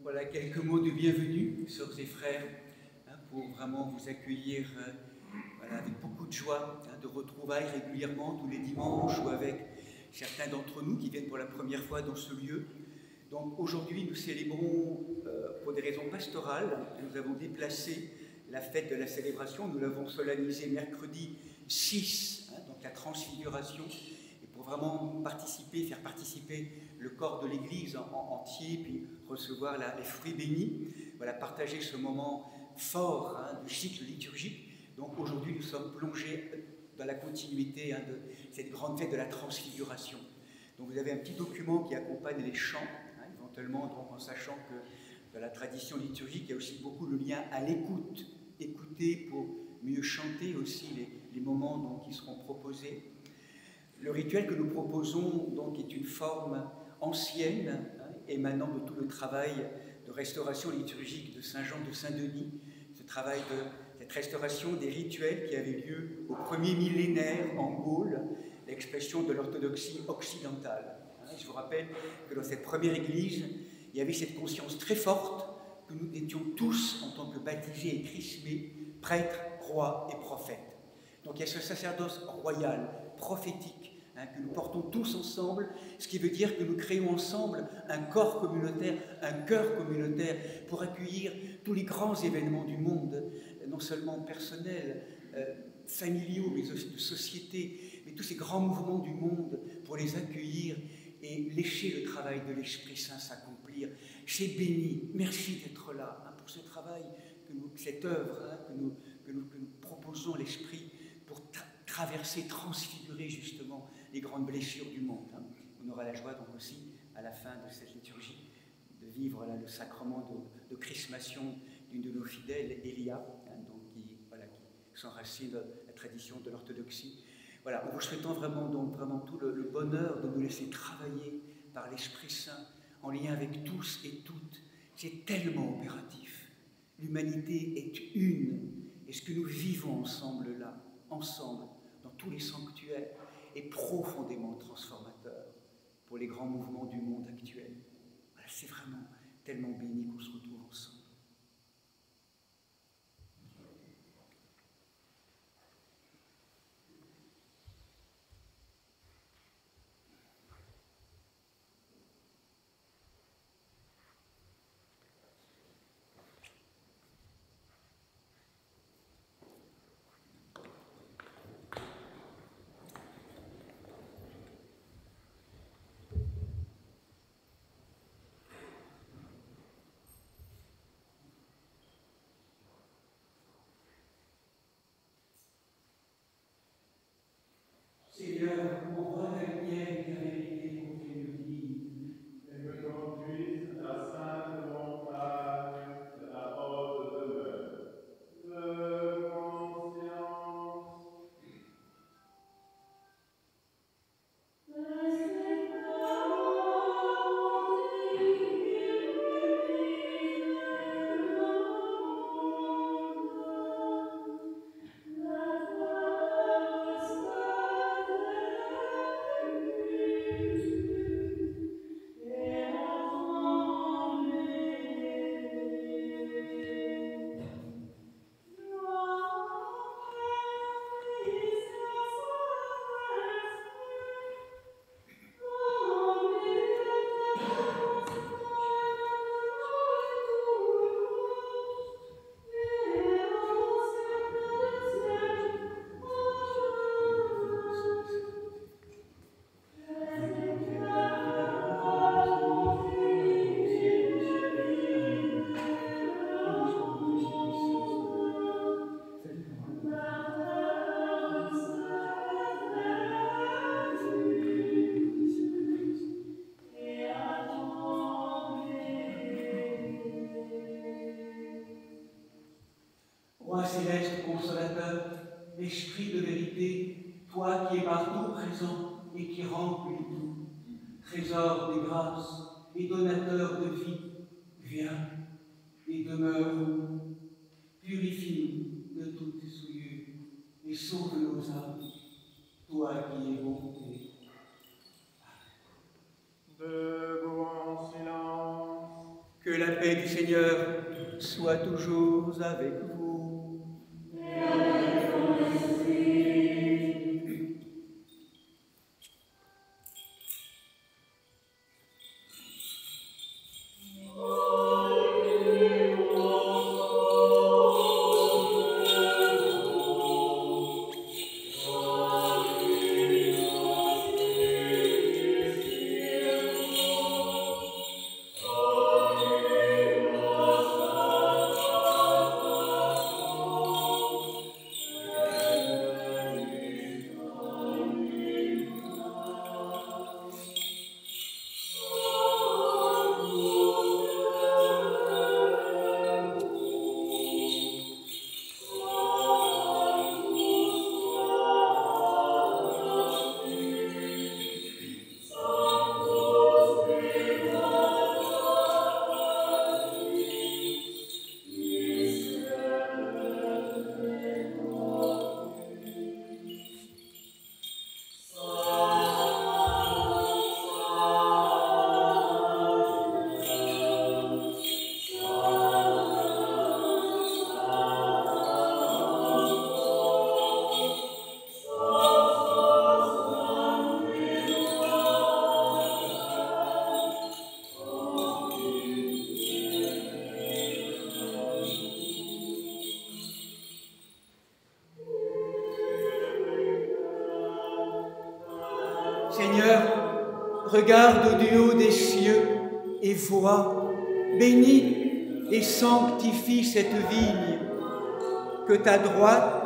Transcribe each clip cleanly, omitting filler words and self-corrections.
voilà quelques mots de bienvenue, sœurs et frères, pour vraiment vous accueillir voilà, avec beaucoup de joie, de retrouvailles régulièrement tous les dimanches ou avec certains d'entre nous qui viennent pour la première fois dans ce lieu. Donc aujourd'hui, nous célébrons pour des raisons pastorales, nous avons déplacé la fête de la célébration, nous l'avons solennisée mercredi 6, donc la transfiguration, et pour vraiment faire participer le corps de l'Église en entier, puis recevoir les fruits bénis, voilà, partager ce moment fort du cycle liturgique. Donc aujourd'hui, nous sommes plongés dans la continuité de cette grande fête de la transfiguration. Donc vous avez un petit document qui accompagne les chants, éventuellement donc, en sachant que dans la tradition liturgique, il y a aussi beaucoup le lien à l'écoute. Écouter pour mieux chanter aussi les moments donc, qui seront proposés. Le rituel que nous proposons donc, est une forme ancienne, émanant de tout le travail de restauration liturgique de Saint Jean de Saint-Denis, ce travail de cette restauration des rituels qui avait lieu au premier millénaire en Gaule, l'expression de l'orthodoxie occidentale. Je vous rappelle que dans cette première église, il y avait cette conscience très forte que nous étions tous, en tant que baptisés et chrismés, prêtres, rois et prophètes. Donc il y a ce sacerdoce royal, prophétique, que nous portons tous ensemble, ce qui veut dire que nous créons ensemble un corps communautaire, un cœur communautaire, pour accueillir tous les grands événements du monde, non seulement personnels, familiaux, mais aussi de société, mais tous ces grands mouvements du monde, pour les accueillir et laisser le travail de l'Esprit Saint s'accomplir. C'est béni, merci d'être là pour ce travail, cette œuvre que nous proposons à l'Esprit pour traverser, transfigurer justement les grandes blessures du monde. On aura la joie donc aussi, à la fin de cette liturgie, de vivre le sacrement de chrismation d'une de nos fidèles, Elia, qui s'enracine dans la tradition de l'orthodoxie. Voilà, en vous souhaitant vraiment tout le bonheur de nous laisser travailler par l'Esprit Saint, en lien avec tous et toutes. C'est tellement opératif. L'humanité est une, et ce que nous vivons ensemble là, ensemble, dans tous les sanctuaires, est profondément transformateur pour les grands mouvements du monde actuel. Voilà, c'est vraiment tellement béni qu'on se retrouve ensemble. Seigneur, envoie ta lumière et ta vérité pour que nous guide. Et me conduise à la sainte montagne de la haute demeure. De conscience. Roi céleste consolateur, l'Esprit de vérité, toi qui es partout présent et qui remplis tout, trésor des grâces et donateur de vie, viens et demeure-nous, purifie-nous de toute souillure et sauve nos âmes, toi qui es bonté. Debout en silence. Que la paix paix du Seigneur soit toujours avec vous. Et avec ton esprit. Seigneur, regarde du haut des cieux et vois, bénis et sanctifie cette vigne que ta droite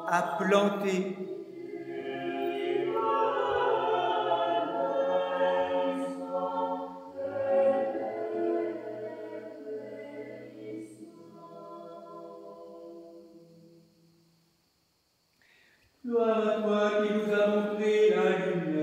a plantée. Gloire à toi qui nous a montré la lumière.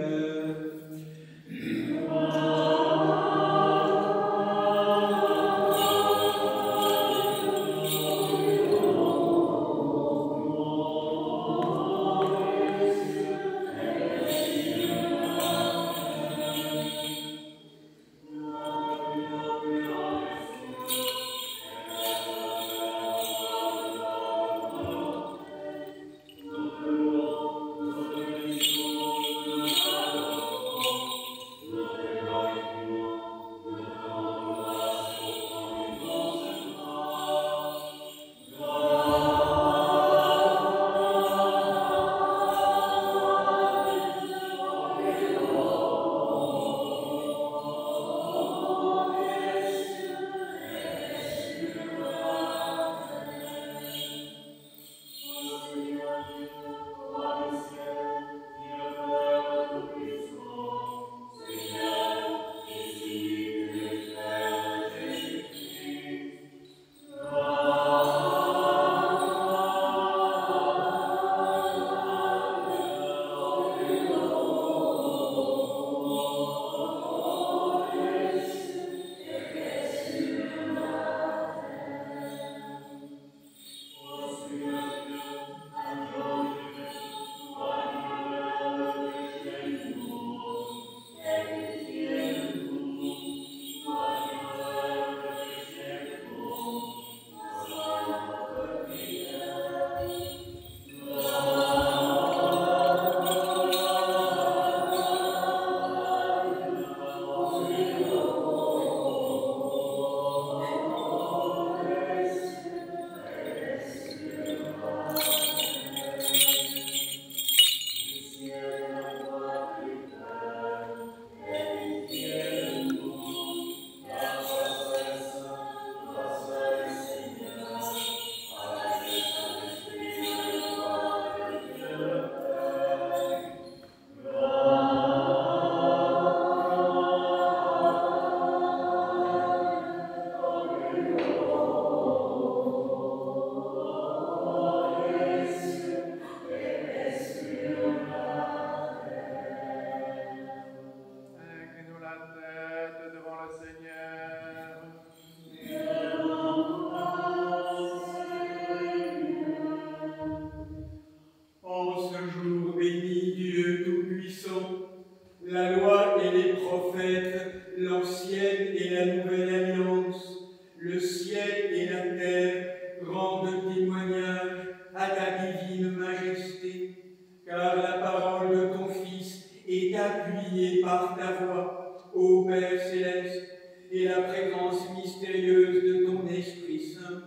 présence mystérieuse de ton Esprit Saint,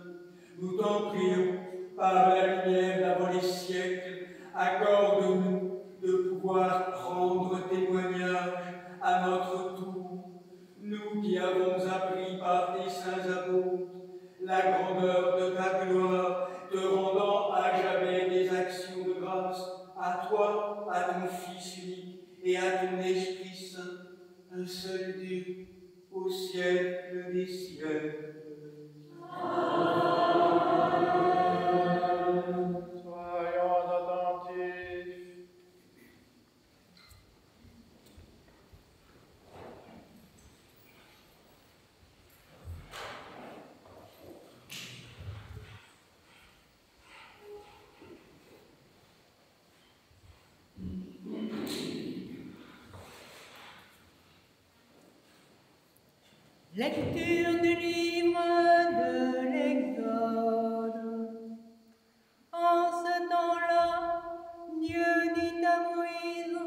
nous t'en prions, par la lumière d'avant les siècles, accorde-nous de pouvoir rendre témoignage à notre tour, nous qui avons appris par tes saints apôtres la grandeur de ta gloire, te rendant à jamais des actions de grâce à toi, à ton Fils unique et à ton Esprit Saint, un seul Dieu, au siècle des siècles. Soyons attentifs. Lecture du livre de l'Exode. En ce temps-là, Dieu dit à Moïse,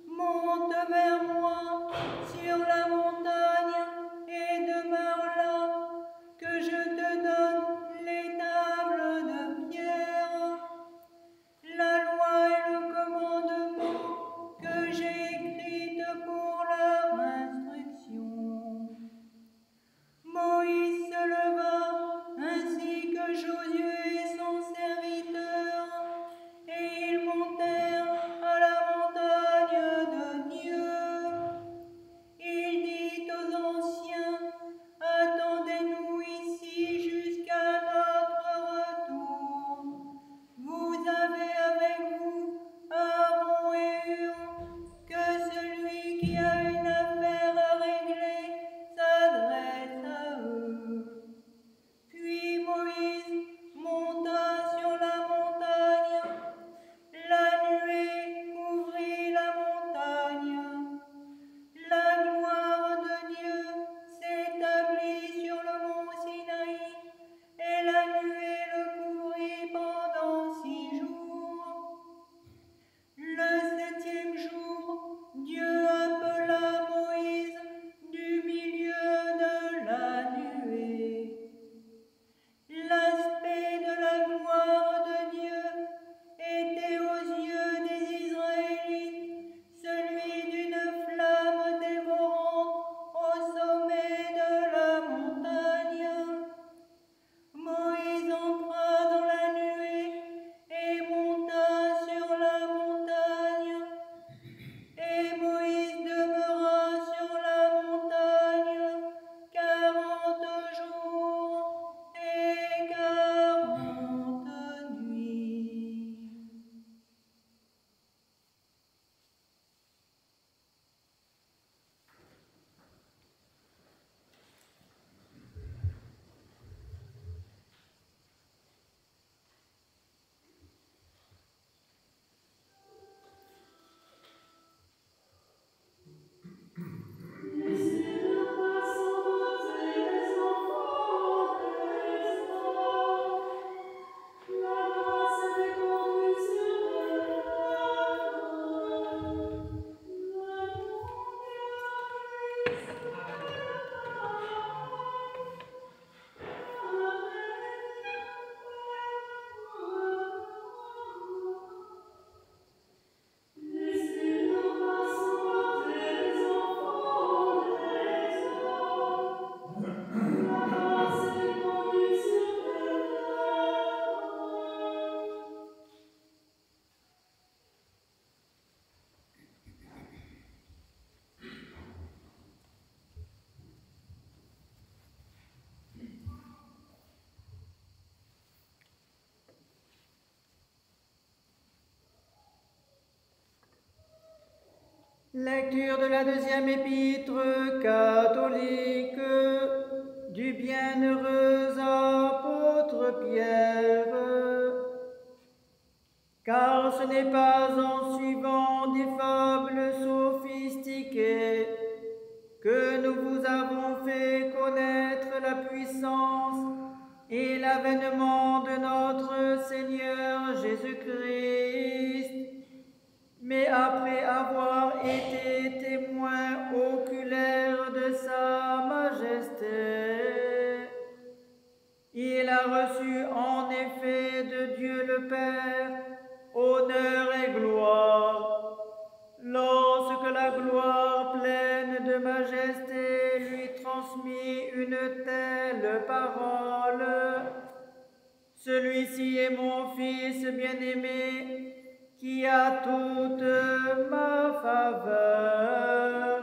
monte vers moi sur la montagne et demeure là, que je te donne les tables de pierre, la loi et le commandement que j'ai écrites pour leur instruction. Moïse se leva, ainsi que Josué son serviteur, et ils montèrent à la montagne de Dieu. Il dit aux anciens, attendez-nous ici jusqu'à notre retour. Vous avez avec vous Aaron et Hur, que celui qui a une affaire à régler s'adresse à eux. Puis Moïse monta sur la montagne. La nuée couvrit la montagne. La gloire de Dieu s'établit sur le mont Sinaï, et la nuée le couvrit pendant 6 jours. Le 7e jour, Dieu appela Moïse du milieu de la nuée. L'aspect de la gloire de Dieu était aux yeux des Israélites celui d'une flamme dévorante au sommet de la montagne. Moïse entra dans la nuée et monta sur la montagne. Et Moïse demeura sur la montagne 40 jours et 40 nuits. Lecture de la 2e épître catholique du bienheureux apôtre Pierre. Car ce n'est pas en suivant des fables sophistiquées que nous vous avons fait connaître la puissance et l'avènement de notre Seigneur Jésus-Christ, mais après avoir été témoins oculaires de sa majesté. a reçu en effet de Dieu le Père honneur et gloire. Lorsque la gloire pleine de majesté lui transmit une telle parole, celui-ci est mon Fils bien-aimé, qui a toute ma faveur.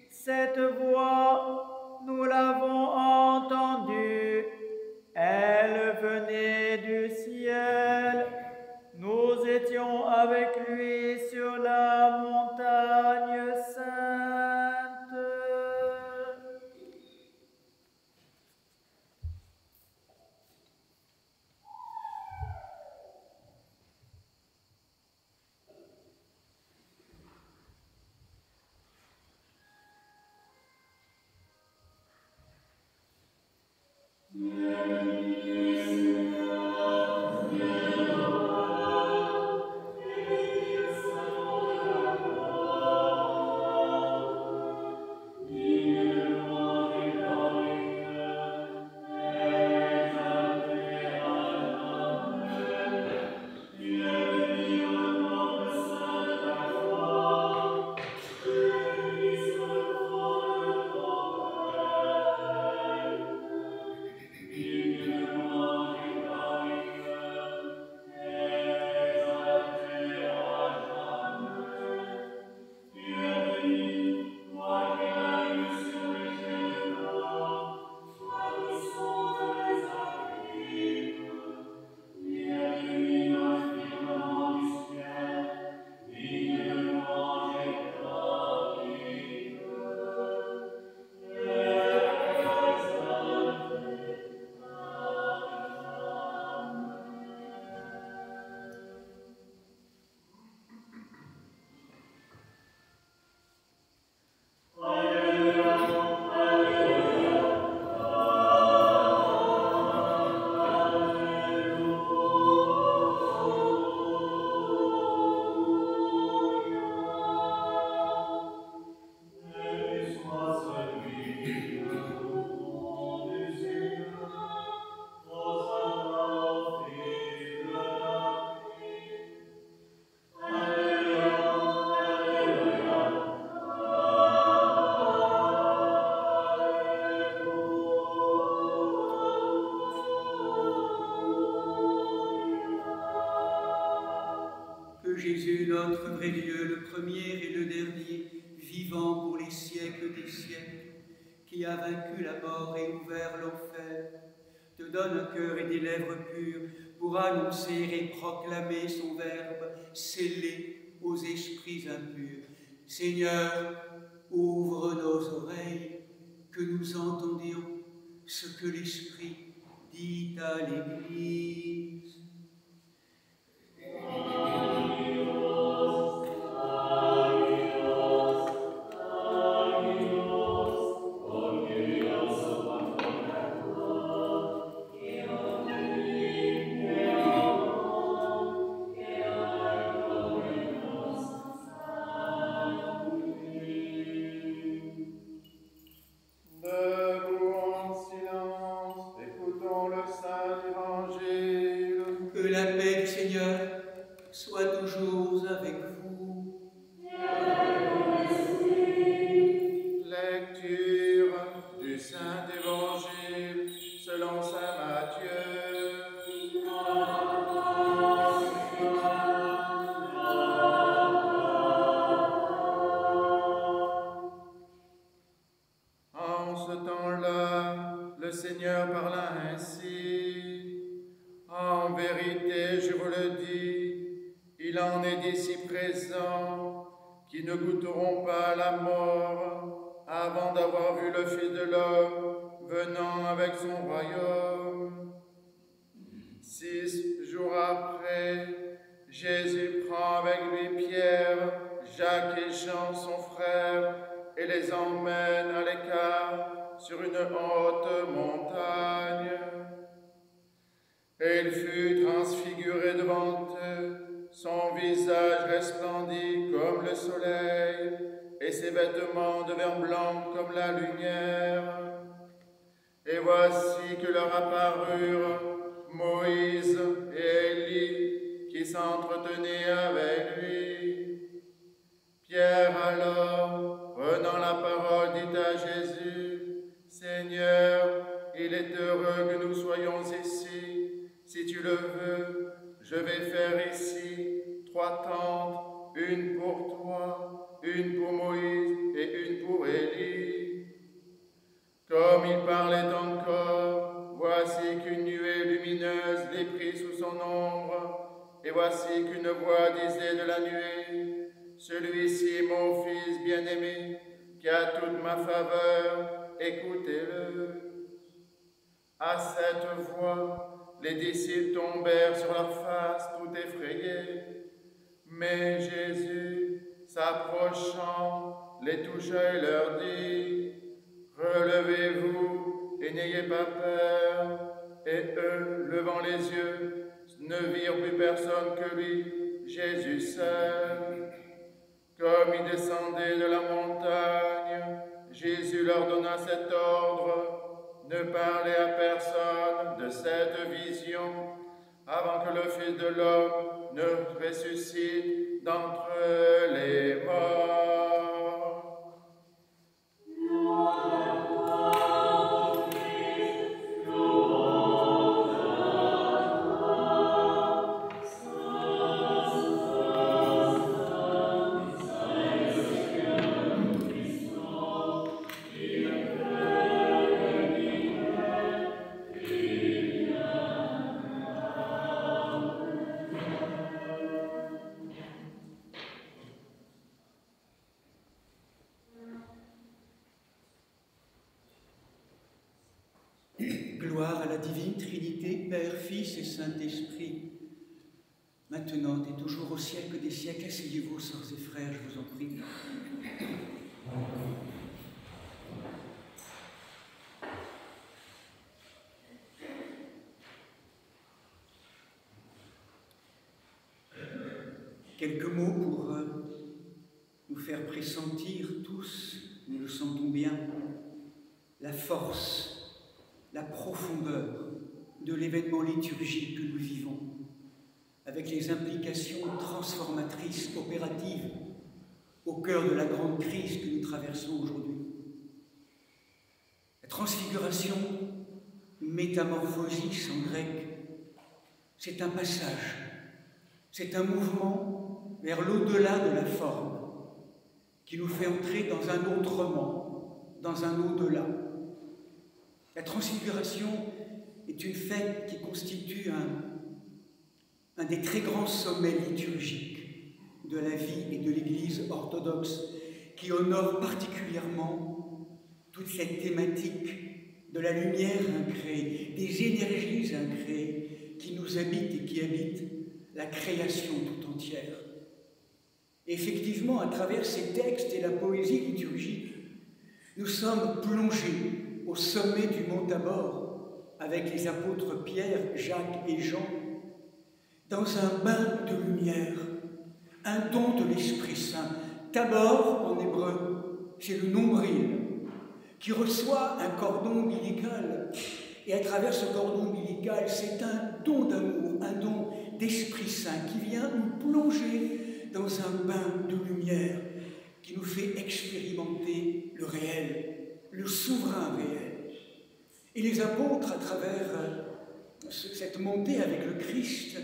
Cette voix, nous l'avons entendue, elle venait du ciel. Nous étions avec lui sur la montagne sainte. Jésus, notre vrai Dieu, le premier et le dernier, vivant pour les siècles des siècles, qui a vaincu la mort et ouvert l'enfer, te donne un cœur et des lèvres pures pour annoncer et proclamer son verbe scellé aux esprits impurs. Seigneur, ouvre nos oreilles, que nous entendions ce que l'Esprit dit à l'Église. Qui ne goûteront pas la mort avant d'avoir vu le Fils de l'homme venant avec son royaume. 6 jours après, Jésus prend avec lui Pierre, Jacques et Jean, son frère, et les emmène à l'écart sur une haute montagne. Et il fut transfiguré devant eux. Son visage resplendit comme le soleil, et ses vêtements devinrent blancs comme la lumière. Et Et voici que leur apparurent Moïse et Élie qui s'entretenaient avec lui. Pierre alors, prenant la parole, dit à Jésus, « Seigneur, il est heureux que nous soyons ici. Si tu le veux, je vais faire ici 3 tentes, une pour toi, une pour Moïse et une pour Élie. » Comme il parlait encore, voici qu'une nuée lumineuse les prit sous son ombre, et voici qu'une voix disait de la nuée, « Celui-ci est mon Fils bien-aimé, qui a toute ma faveur, écoutez-le. » À cette voix, les disciples tombèrent sur leur face, tout effrayés. Mais Jésus, s'approchant, les toucha et leur dit, « Relevez-vous et n'ayez pas peur. » Et eux, levant les yeux, ne virent plus personne que lui, Jésus seul. Comme ils descendaient de la montagne, Jésus leur donna cet ordre, « Ne parlez à personne de cette vision, avant que le Fils de l'homme ne ressuscite d'entre les morts. » Gloire à la divine Trinité, Père, Fils et Saint-Esprit, maintenant et toujours au siècle des siècles. Asseyez-vous, sœurs et frères, je vous en prie. Quelques mots pour nous faire pressentir tous, nous le sentons bien, la force, la profondeur de l'événement liturgique que nous vivons, avec les implications transformatrices, opératives, au cœur de la grande crise que nous traversons aujourd'hui. La transfiguration, métamorphosis en grec, c'est un passage, c'est un mouvement vers l'au-delà de la forme, qui nous fait entrer dans un autrement, dans un au-delà. La transfiguration est une fête qui constitue un des très grands sommets liturgiques de la vie et de l'Église orthodoxe, qui honore particulièrement toute cette thématique de la lumière incréée, des énergies incréées qui nous habitent et qui habitent la création tout entière. Et effectivement, à travers ces textes et la poésie liturgique, nous sommes plongés au sommet du mont Tabor, avec les apôtres Pierre, Jacques et Jean, dans un bain de lumière, un don de l'Esprit Saint. Tabor, en hébreu, c'est le nombril, qui reçoit un cordon ombilical, et à travers ce cordon ombilical, c'est un don d'amour, un don d'Esprit Saint, qui vient nous plonger dans un bain de lumière, qui nous fait expérimenter le réel, le souverain réel. Et les apôtres, à travers cette montée avec le Christ,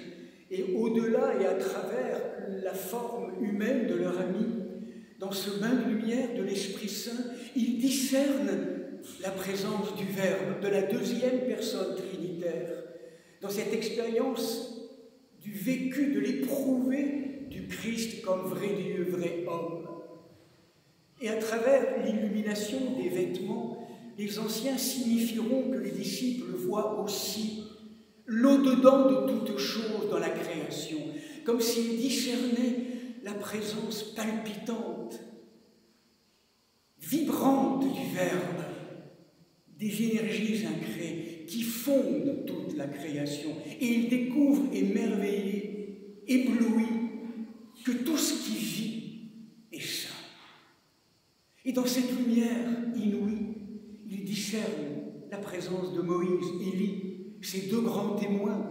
et au-delà et à travers la forme humaine de leur ami, dans ce bain de lumière de l'Esprit Saint, ils discernent la présence du Verbe, de la deuxième personne trinitaire, dans cette expérience du vécu, de l'éprouvé du Christ comme vrai Dieu, vrai homme. Et à travers l'illumination des vêtements, les anciens signifieront que les disciples voient aussi l'au-dedans de toute chose dans la création, comme s'ils discernaient la présence palpitante, vibrante du Verbe, des énergies incréées qui fondent toute la création. Et ils découvrent, émerveillés, éblouis, que tout ce qui vit est saint. Et dans cette lumière inouïe, ils discernent la présence de Moïse, Élie, ces deux grands témoins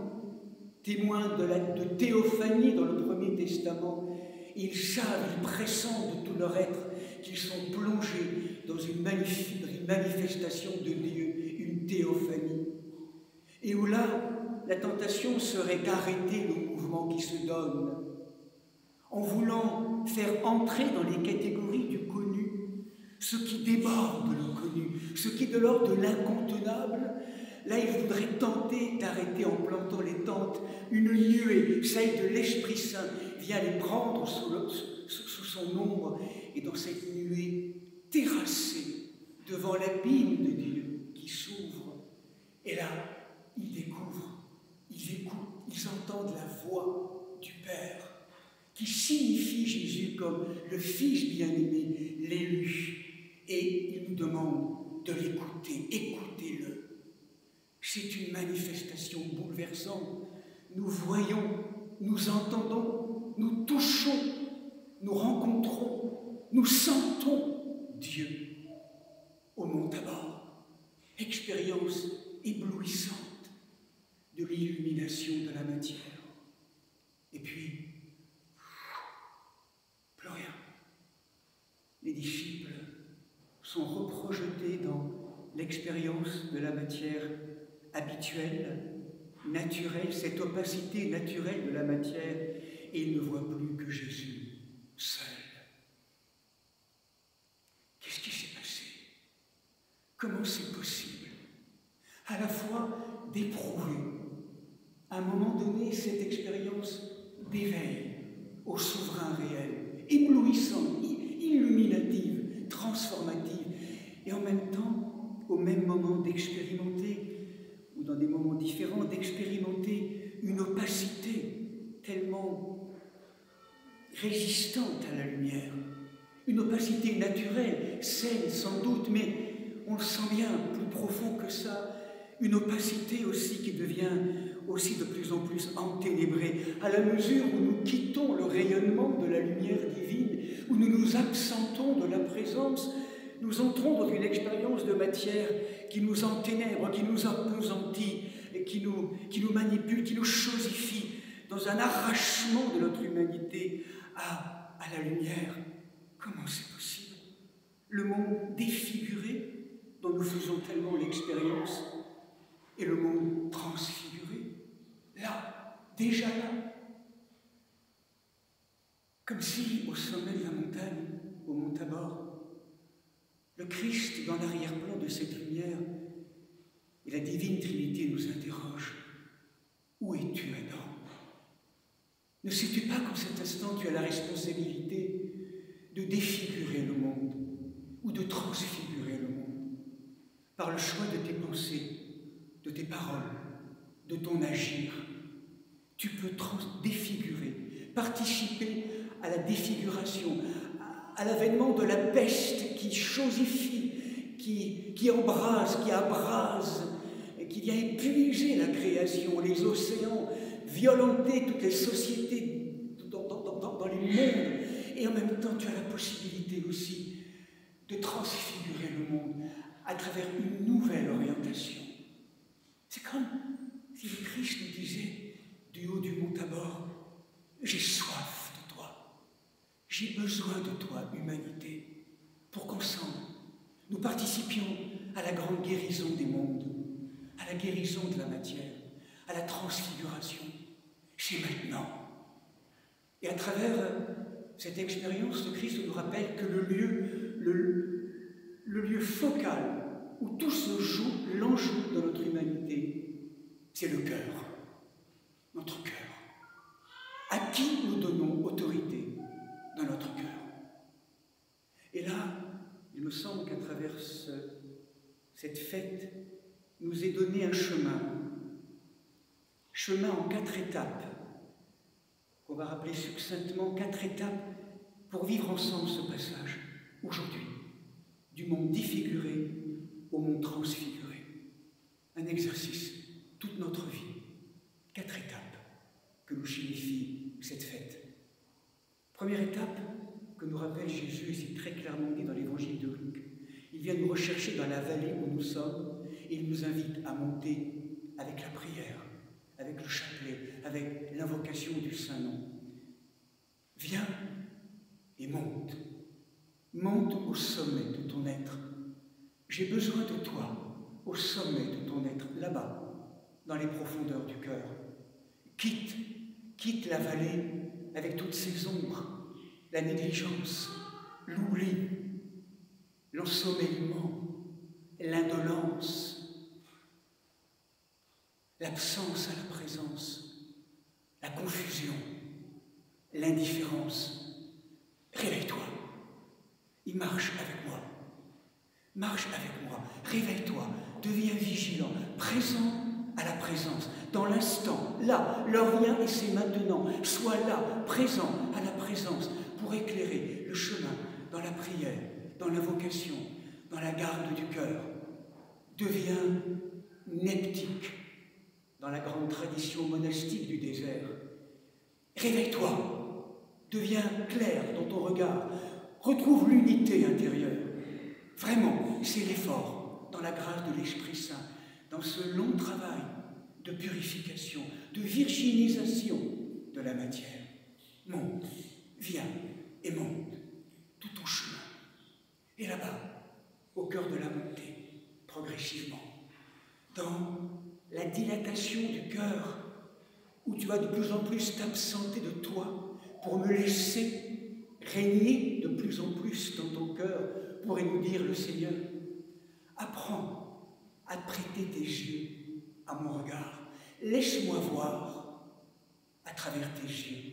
de théophanie dans le Premier Testament. Ils savent, ils pressentent de tout leur être qu'ils sont plongés dans une manifestation de Dieu, une théophanie. Et où là, la tentation serait d'arrêter le mouvement qui se donne, en voulant faire entrer dans les catégories du connu ce qui déborde le connu, ce qui est de l'ordre de l'incontenable. Là, il voudrait tenter d'arrêter en plantant les tentes une nuée, celle de l'Esprit Saint, vient les prendre sous son ombre, et dans cette nuée, terrassée devant l'abîme de Dieu qui s'ouvre. Et là, ils découvrent, ils écoutent, ils entendent la voix du Père, qui signifie Jésus comme le Fils bien-aimé, l'élu. Et il nous demande de l'écouter, écoutez-le. C'est une manifestation bouleversante. Nous voyons, nous entendons, nous touchons, nous rencontrons, nous sentons Dieu au mont Tabor. Expérience éblouissante de l'illumination de la matière. Et puis, plus rien. Les disciples sont reprojetés dans l'expérience de la matière habituelle, naturelle, cette opacité naturelle de la matière, et ils ne voient plus que Jésus seul. Qu'est-ce qui s'est passé? Comment c'est possible à la fois d'éprouver, à un moment donné, cette expérience d'éveil au souverain réel, éblouissante, illuminative, transformative, et en même temps, au même moment, d'expérimenter, ou dans des moments différents, d'expérimenter une opacité tellement résistante à la lumière, une opacité naturelle, saine sans doute, mais on le sent bien, plus profond que ça, une opacité aussi qui devient aussi de plus en plus enténébrée, à la mesure où nous quittons le rayonnement de la lumière divine, où nous nous absentons de la présence, nous entrons dans une expérience de matière qui nous enténèbre, qui nous appesantit, et qui nous manipule, qui nous chosifie, dans un arrachement de notre humanité à la lumière. Comment c'est possible? Le monde défiguré, dont nous faisons tellement l'expérience, et le monde transfiguré, là, déjà là, comme si au sommet de la montagne, au mont Tabor, le Christ dans l'arrière-plan de cette lumière, et la divine Trinité nous interroge. Où es-tu, Adam? Ne sais-tu pas qu'en cet instant tu as la responsabilité de défigurer le monde ou de transfigurer le monde par le choix de tes pensées, de tes paroles, de ton agir? Tu peux défigurer, participer à la défiguration, à l'avènement de la peste qui chosifie, qui embrase, qui abrase, et qui vient épuiser la création, les océans, violenter toutes les sociétés dans les mondes. Et en même temps, tu as la possibilité aussi de transfigurer le monde à travers une nouvelle orientation. C'est comme si le Christ nous disait, du haut du mont Tabor, j'ai soif de toi, j'ai besoin de toi, humanité, pour qu'ensemble, nous participions à la grande guérison des mondes, à la guérison de la matière, à la transfiguration. C'est maintenant. Et à travers cette expérience, le Christ nous rappelle que le lieu focal où tout se joue, l'enjeu de notre humanité, c'est le cœur, notre cœur. À qui nous donnons autorité dans notre cœur? Et là, il me semble qu'à travers cette fête, nous est donné un chemin en 4 étapes, qu'on va rappeler succinctement, 4 étapes pour vivre ensemble ce passage, aujourd'hui, du monde défiguré au monde transfiguré. Un exercice, toute notre vie, 4 étapes que nous signifie cette fête. Première étape que nous rappelle Jésus, et c'est très clairement dit dans l'évangile de Luc. Il vient nous rechercher dans la vallée où nous sommes, Et il nous invite à monter avec la prière, avec le chapelet, avec l'invocation du Saint-Nom. Viens et monte. Monte au sommet de ton être. J'ai besoin de toi, au sommet de ton être, là-bas, dans les profondeurs du cœur. Quitte la vallée avec toutes ses ombres, la négligence, l'oubli, l'ensommeillement, l'indolence, l'absence à la présence, la confusion, l'indifférence. Réveille-toi. Il marche avec moi. Marche avec moi. Réveille-toi. Deviens vigilant, présent à la présence, dans l'instant, là, l'heure vient et c'est maintenant. Sois là, présent à la présence, pour éclairer le chemin dans la prière, dans l'invocation, dans la garde du cœur. Deviens neptique, dans la grande tradition monastique du désert. Réveille-toi, deviens clair dans ton regard, retrouve l'unité intérieure. Vraiment, c'est l'effort, dans la grâce de l'Esprit Saint, dans ce long travail de purification, de virginisation de la matière. Monte, viens et monte tout ton chemin. Et là-bas, au cœur de la montée, progressivement, dans la dilatation du cœur, où tu vas de plus en plus t'absenter de toi pour me laisser régner de plus en plus dans ton cœur, pourrait nous dire le Seigneur. Apprends à prêter tes yeux à mon regard. Laisse-moi voir à travers tes yeux,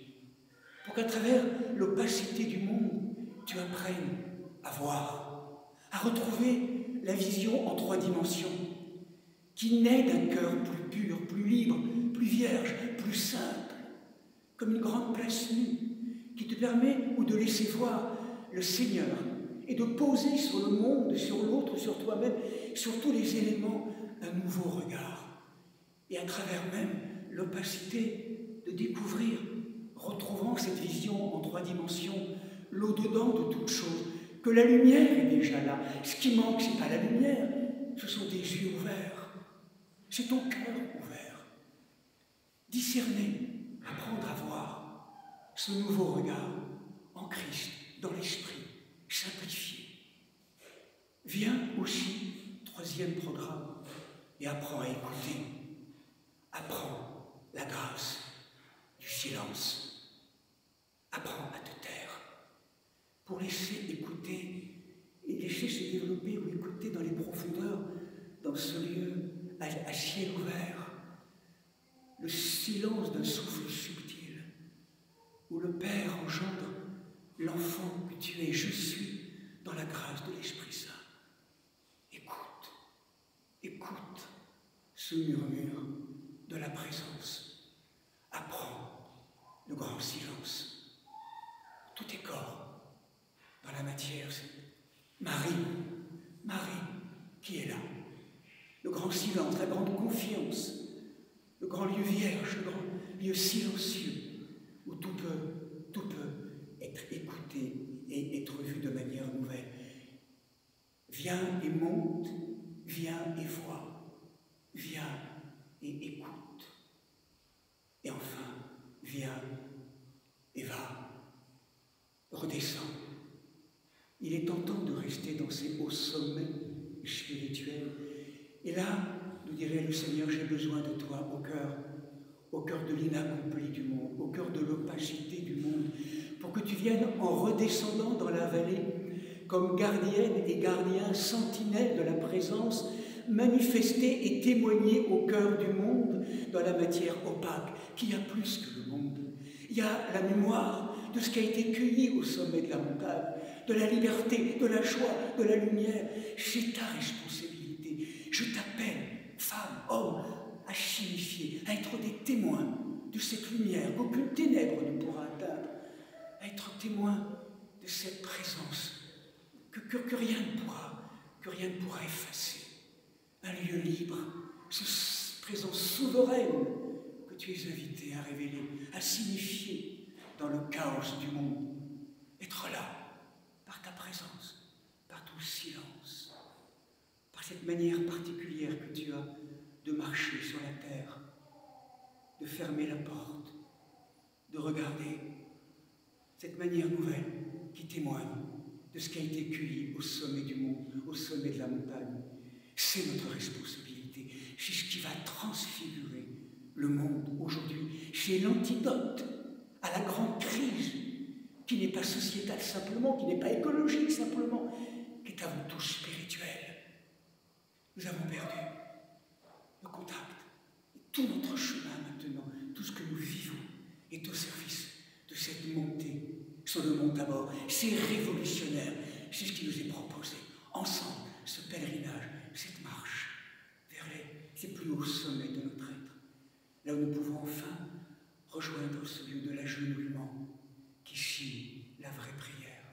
pour qu'à travers l'opacité du monde, tu apprennes à voir, à retrouver la vision en 3 dimensions, qui naît d'un cœur plus pur, plus libre, plus vierge, plus simple, comme une grande place nue, qui te permet ou de laisser voir le Seigneur et de poser sur le monde, sur l'autre, sur toi-même, sur tous les éléments, un nouveau regard. Et à travers même l'opacité de découvrir, retrouvant cette vision en 3 dimensions, l'au-dedans de toute chose, que la lumière est déjà là. Ce qui manque, ce n'est pas la lumière, ce sont des yeux ouverts. C'est ton cœur ouvert. Discerner, apprendre à voir ce nouveau regard en Christ, dans l'esprit, simplifié. Viens aussi, 3e programme, et apprends à écouter. Apprends la grâce du silence. Apprends à te taire pour laisser écouter et laisser se développer ou écouter dans les profondeurs, dans ce lieu à ciel ouvert, le silence d'un souffle subtil où le Père engendre l'enfant que tu es. Je suis dans la grâce de l'Esprit Saint. Écoute ce murmure de la présence. Apprends le grand silence. Tout est corps dans la matière. C'est Marie qui est là. Le grand silence, la grande confiance, le grand lieu vierge, le grand lieu silencieux, où tout peut être écouté et être vu de manière nouvelle. Viens et monte, viens et vois, viens et écoute. Et enfin, viens et va, redescends. Il est tentant de rester dans ces hauts sommets spirituels. Et là, nous dirait le Seigneur, j'ai besoin de toi au cœur de l'inaccompli du monde, au cœur de l'opacité du monde, pour que tu viennes en redescendant dans la vallée, comme gardienne et gardien, sentinelle de la présence, manifester et témoigner au cœur du monde, dans la matière opaque, qu'il y a plus que le monde. Il y a la mémoire de ce qui a été cueilli au sommet de la montagne, de la liberté, de la joie, de la lumière. C'est ta responsabilité. Je t'appelle, femme, homme, à signifier, à être des témoins de cette lumière qu'aucune ténèbre ne pourra atteindre, à être témoin de cette présence que rien ne pourra effacer. Un lieu libre, cette présence souveraine que tu es invité à révéler, à signifier dans le chaos du monde. Être là, par ta présence, par ton silence, par cette manière particulière que tu as de marcher sur la terre, de fermer la porte, de regarder, cette manière nouvelle qui témoigne de ce qui a été cueilli au sommet du mont, au sommet de la montagne. C'est notre responsabilité, c'est ce qui va transfigurer le monde aujourd'hui. C'est l'antidote à la grande crise qui n'est pas sociétale simplement, qui n'est pas écologique simplement, qui est avant tout spirituelle. Nous avons perdu le contact. Et tout notre chemin maintenant, tout ce que nous vivons est au service de cette montée sur le mont Tabor. C'est révolutionnaire. C'est ce qui nous est proposé. Ensemble, ce pèlerinage, cette marche vers ces plus hauts sommets de notre être. Là où nous pouvons enfin rejoindre ce lieu de l'agenouillement qui signe la vraie prière.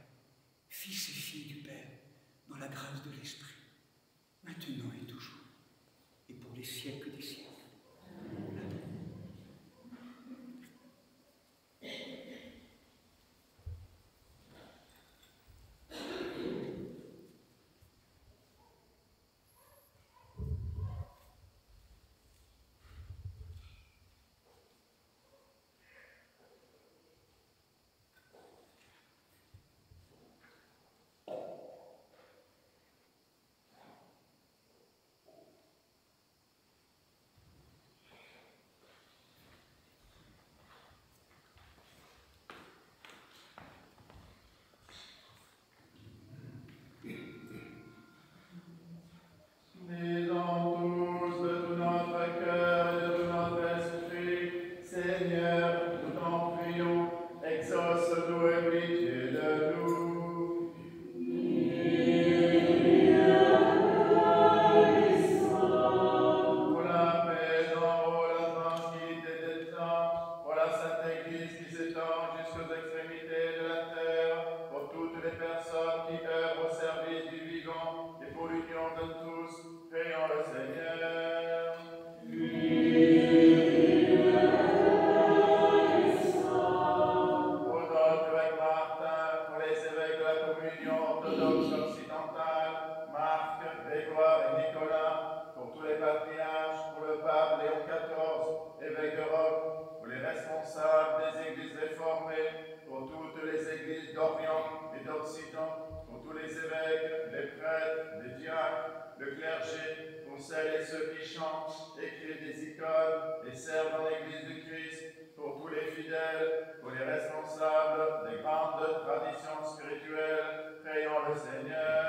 Fils et filles du Père, dans la grâce de l'Esprit, maintenant et toujours, et pour les siècles des siècles. Seigneur.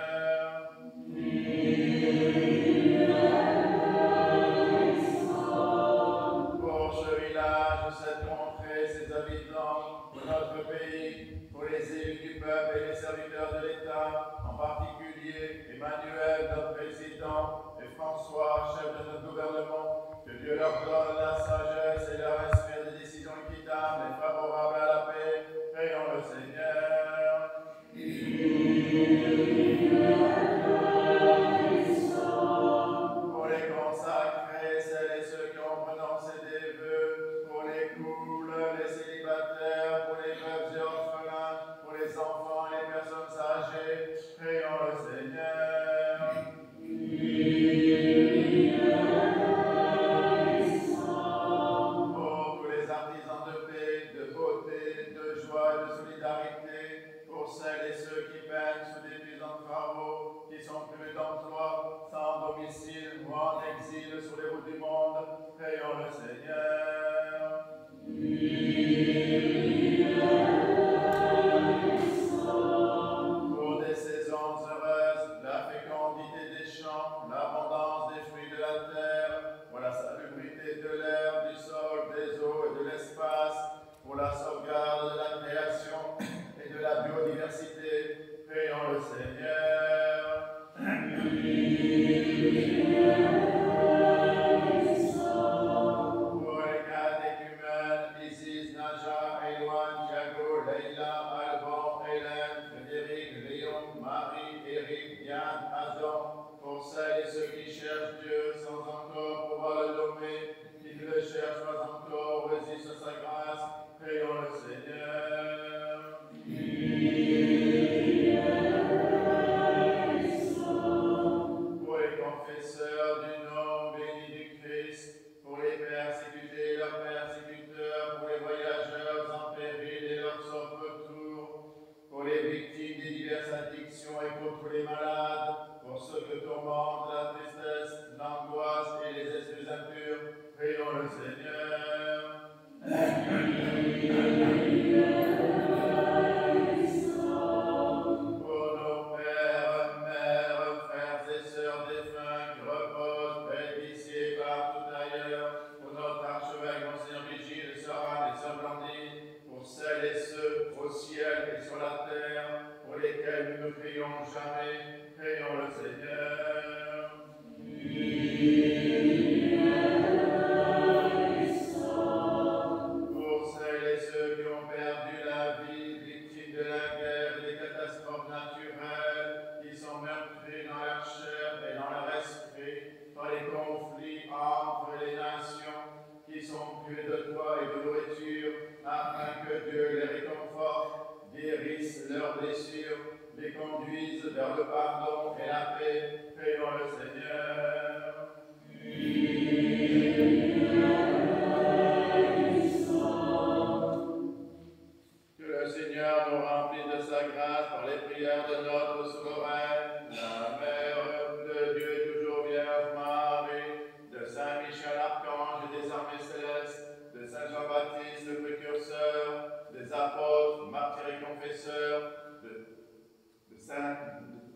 jamais. Prions le Seigneur. Pour celles et ceux qui ont perdu la vie, victimes de la guerre et des catastrophes naturelles, qui sont meurtris dans leur chair et dans leur esprit, par les conflits entre les nations, qui sont privés de toit et de nourriture, afin que Dieu les réconforte, guérisse leurs blessures, les conduise vers le pardon et la paix. Prions le Seigneur. Que le Seigneur nous remplisse de sa grâce par les prières de notre souveraine, la Mère de Dieu toujours Vierge Marie, de Saint Michel Archange et des armées célestes, de Saint Jean-Baptiste le précurseur, des apôtres, martyrs et confesseurs, de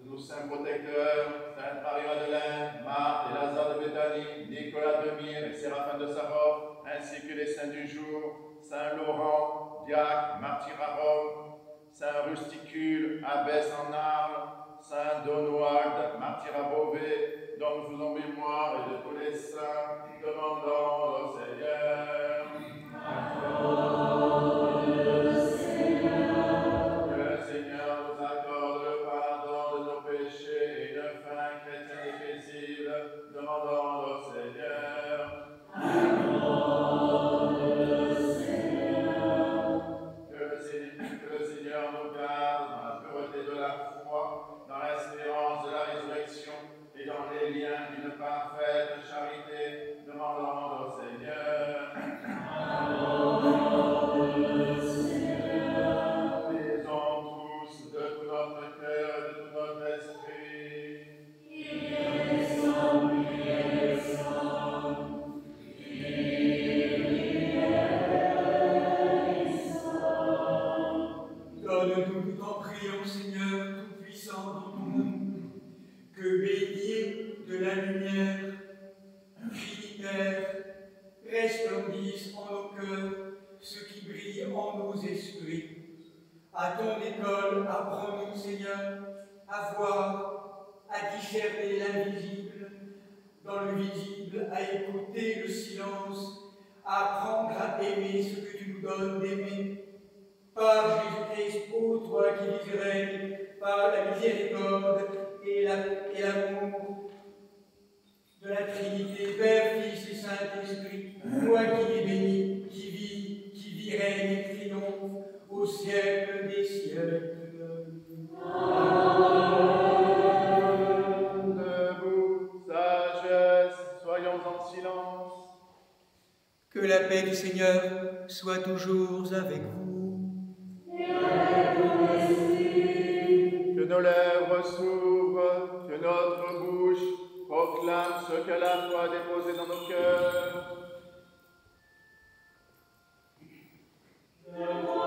nos saints protecteurs, Sainte Marie-Madeleine, Marthe et Lazare de Béthanie, Nicolas de Myre et Séraphin de Sarov, ainsi que les saints du jour, Saint Laurent, diacre, martyr à Rome, Saint Rusticule, abbesse en Arles, Saint Donwald, martyr à Beauvais, dont nous faisons mémoire, et de tous les saints, demandons au Seigneur. Que le Seigneur nous accorde le pardon de nos péchés et une fin chrétienne et paisible, demandons au Seigneur. Que le Seigneur nous garde dans la pureté de la foi, dans l'espérance de la résurrection et dans les liens d'une parfaite charité, demandons au Seigneur. Prions tous de tout notre cœur et de tout notre esprit. Donne-nous, nous t'en prions, Seigneur, tout-puissant dans ton nom, que baigné de la lumière trinitaire resplendisse en nos cœurs ce qui brille en nos esprits. À ton école, apprenons, Seigneur, à voir, à discerner l'invisible dans le visible, à écouter le silence, à apprendre à aimer ce que tu nous donnes d'aimer. Par Jésus-Christ, ô toi qui vis et règnes, par la miséricorde et l'amour de la Trinité, Père, Fils et Saint-Esprit, toi qui es béni, qui vis, règne et triomphe au siècle des siècles. Debout, sagesse, soyons en silence. Que la paix du Seigneur soit toujours avec vous. Que nos lèvres s'ouvrent, que notre bouche proclame ce que la foi a déposé dans nos cœurs. Amen.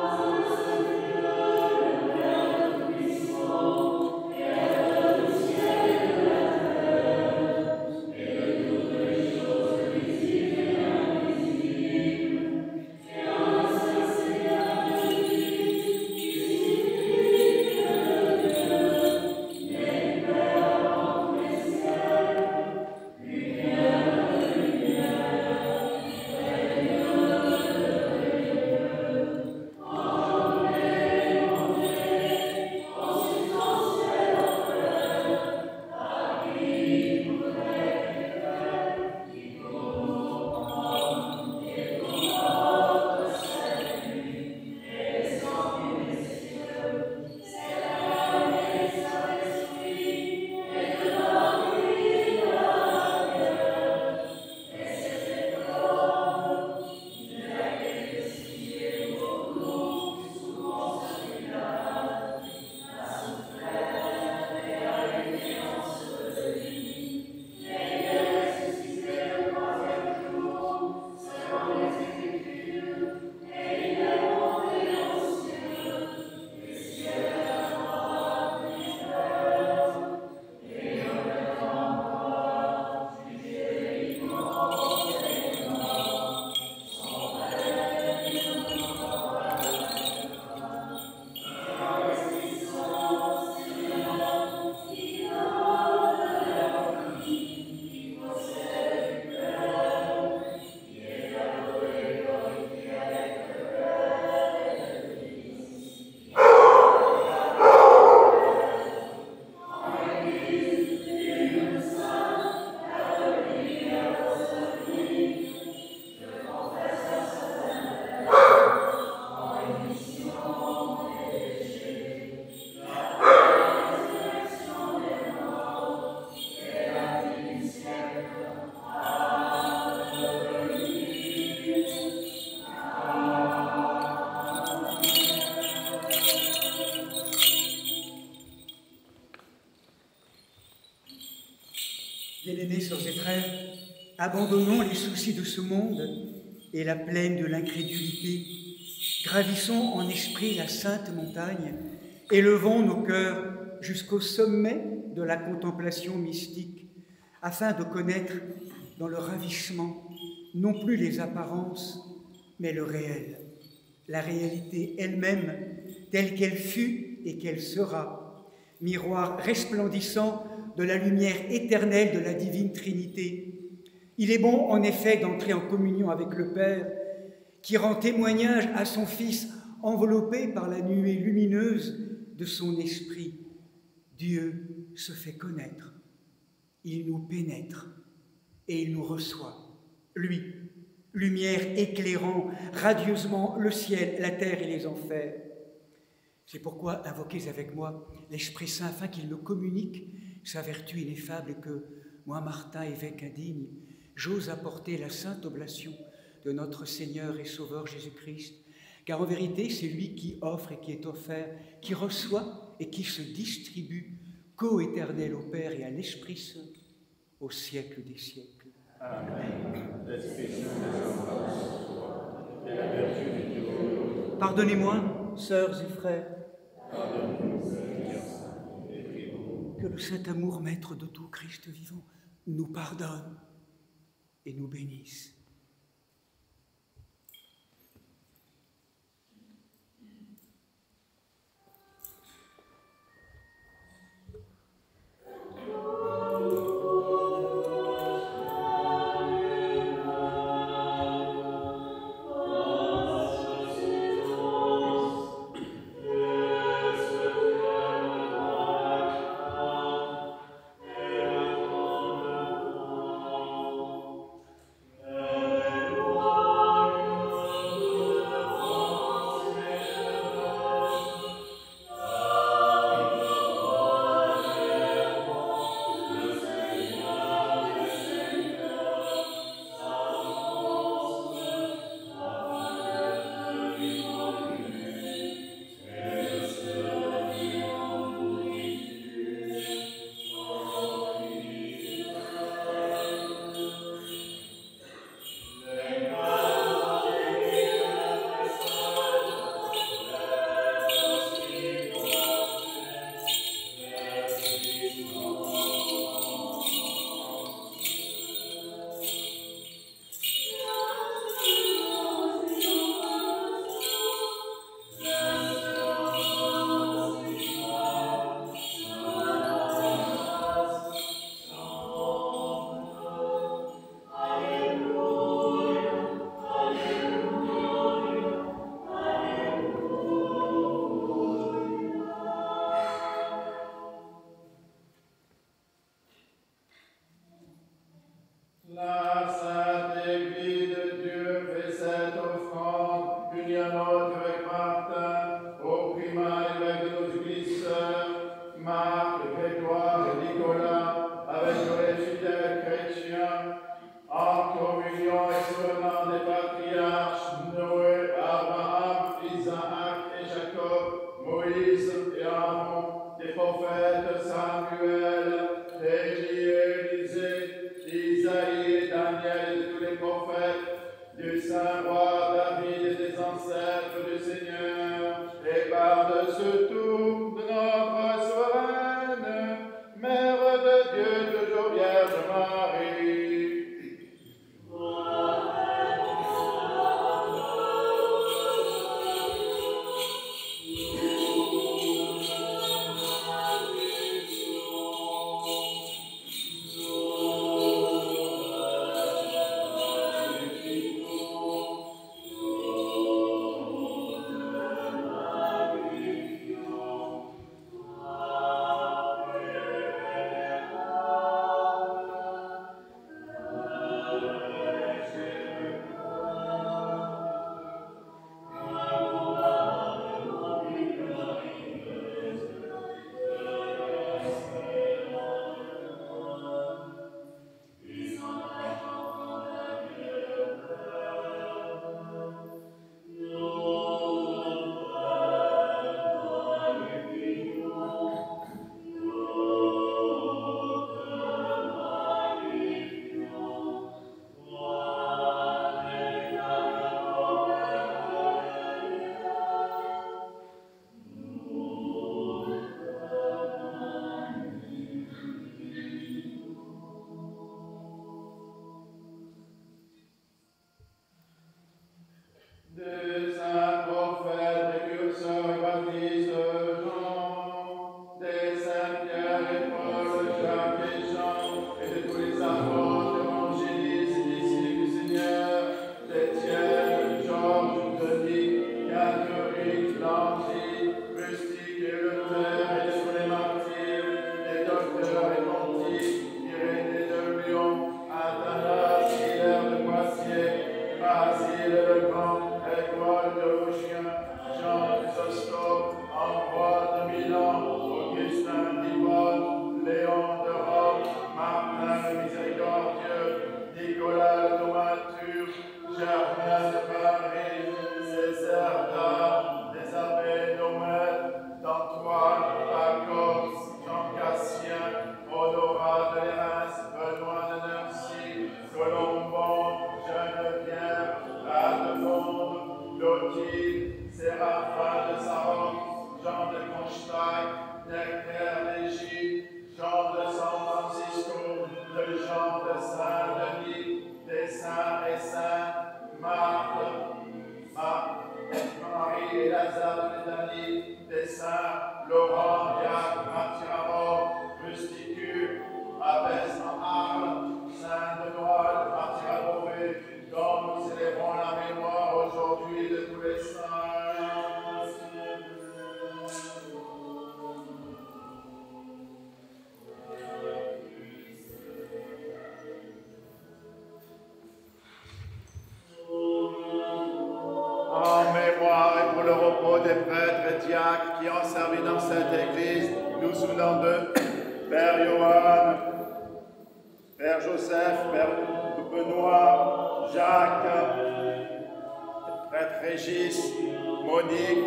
Abandonnons les soucis de ce monde et la plaine de l'incrédulité. Gravissons en esprit la sainte montagne, élevons nos cœurs jusqu'au sommet de la contemplation mystique, afin de connaître dans le ravissement non plus les apparences, mais le réel, la réalité elle-même, telle qu'elle fut et qu'elle sera, miroir resplendissant de la lumière éternelle de la divine Trinité. Il est bon, en effet, d'entrer en communion avec le Père, qui rend témoignage à son Fils enveloppé par la nuée lumineuse de son esprit. Dieu se fait connaître, il nous pénètre et il nous reçoit. Lui, lumière éclairant radieusement le ciel, la terre et les enfers. C'est pourquoi invoquez avec moi l'Esprit Saint afin qu'il me communique sa vertu ineffable et que moi, Martin, évêque indigne, j'ose apporter la sainte oblation de notre Seigneur et Sauveur Jésus-Christ, car en vérité, c'est lui qui offre et qui est offert, qui reçoit et qui se distribue, co-éternel au Père et à l'Esprit Saint, au siècle des siècles. Amen. Pardonnez-moi, sœurs et frères, que le saint amour, maître de tout Christ vivant, nous pardonne et nous bénisse. servi dans cette église, nous souvenons de Père Johan, Père Joseph, Père Benoît, Jacques, Prêtre Régis, Monique,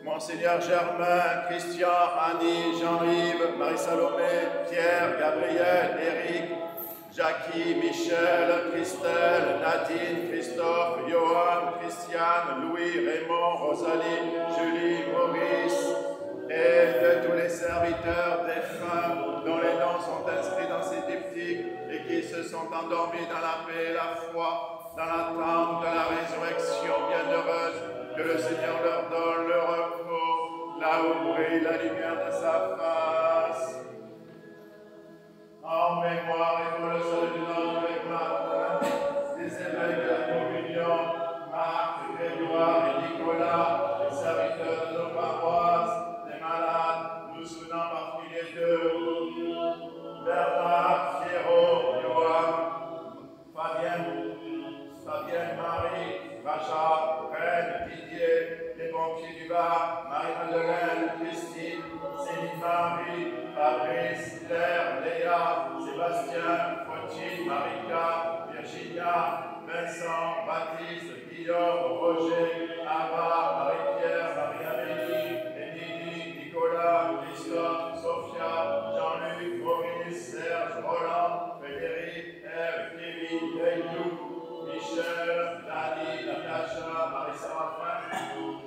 Monseigneur Germain, Christian, Annie, Jean-Yves, Marie-Salomé, Pierre, Gabriel, Éric, Jackie, Michel, Christelle, Nadine, Christophe, Johan, Christiane, Louis, Raymond, Rosalie, Julie, Maurice, et de tous les serviteurs défunts dont les noms sont inscrits dans ces diptyques et qui se sont endormis dans la paix et la foi, dans l'attente de la résurrection bienheureuse, que le Seigneur leur donne le repos, là où brille la lumière de sa face. En mémoire et pour le salut du nom avec Martin, des évêques de la communion, Marc, Grégoire et Nicolas, les serviteurs de nos paroisses, les malades, nous souvenons en particulier de Bernard, Pierrot, Johan, Fabienne, Marie, Racha, Reine, Didier, les pompiers du Var, Marie-Madeleine, Christine, Céline Marie, Fabrice, Claire, Léa, Sébastien, Fautine, Marika, Virginia, Vincent, Baptiste, Guillaume, Roger, Abba, Marie-Pierre, Marie-Amélie, Émilie, Nicolas, Christophe, Sophia, Jean-Luc, Maurice, Serge, Roland, Frédéric, Ève, Kevin, Leïlou, Michel, Dani, Natacha, Marie-Séraphin,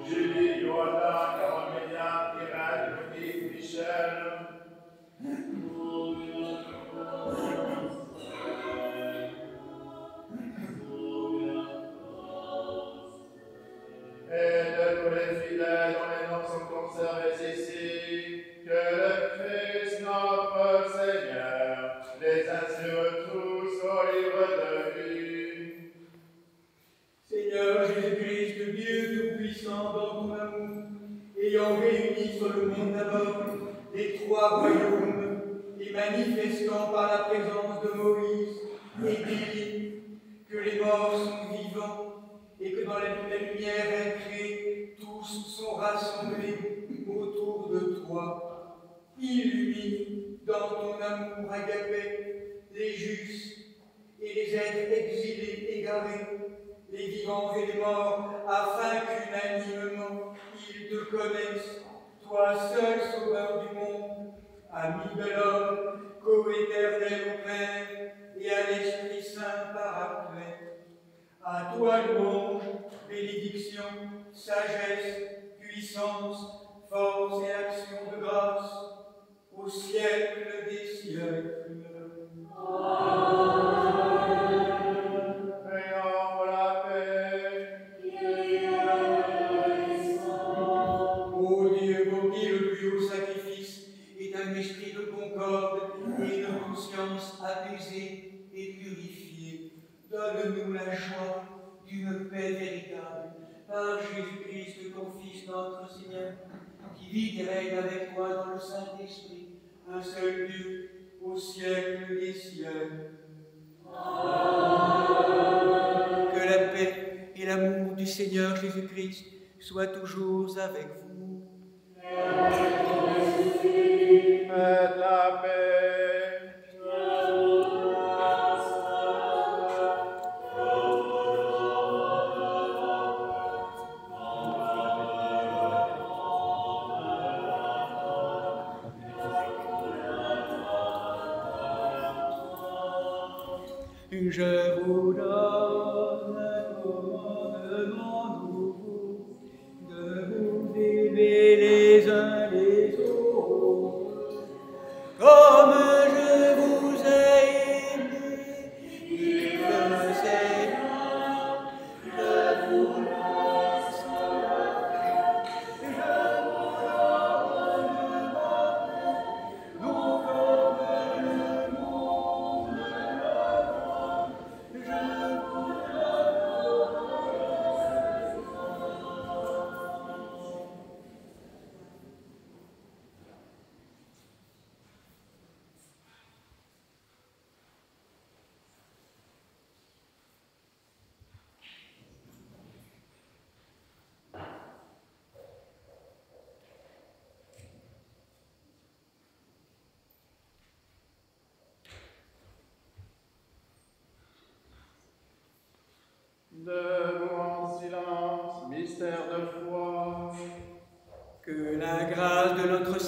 Julie, Johanna, Caromélia, Irène, Monique, Michel. Et de tous les fidèles dont les noms sont conservés ici, que le Christ notre Seigneur les insure tous au livre de vie. Seigneur Jésus-Christ, Dieu Tout-Puissant, dans ton amour, ayant réuni sur le monde d'abord les trois royaumes, et manifestant par la présence de Moïse et d'Élie que les morts sont vivants, et que dans la lumière incrée, tous sont rassemblés autour de toi. Illumine dans ton amour agapé les justes et les êtres exilés, égarés, les vivants et les morts, afin qu'unanimement ils te connaissent, toi seul sauveur du monde, ami de l'homme, co-éternel au Père et à l'Esprit Saint paraclet. À toi louange, bénédiction, sagesse, puissance, force et action de grâce, au siècle des siècles. Ayons la paix. Ô Dieu, pour qui le plus haut sacrifice est un esprit de concorde et de conscience apaisée et purifiée, donne-nous la joie d'une paix véritable, par Jésus-Christ, ton Fils, notre Seigneur, qui vit et règne avec toi dans le Saint-Esprit, un seul Dieu, au siècle des siècles. Que la paix et l'amour du Seigneur Jésus-Christ soient toujours avec vous. Faites la paix. Je vous donne un commandement nouveau, de vous aimer les uns les autres, comme je vous ai aimé, dit le Seigneur, je vous laisse la paix, je vous donne ma paix, non comme le monde le donne, je vous donne.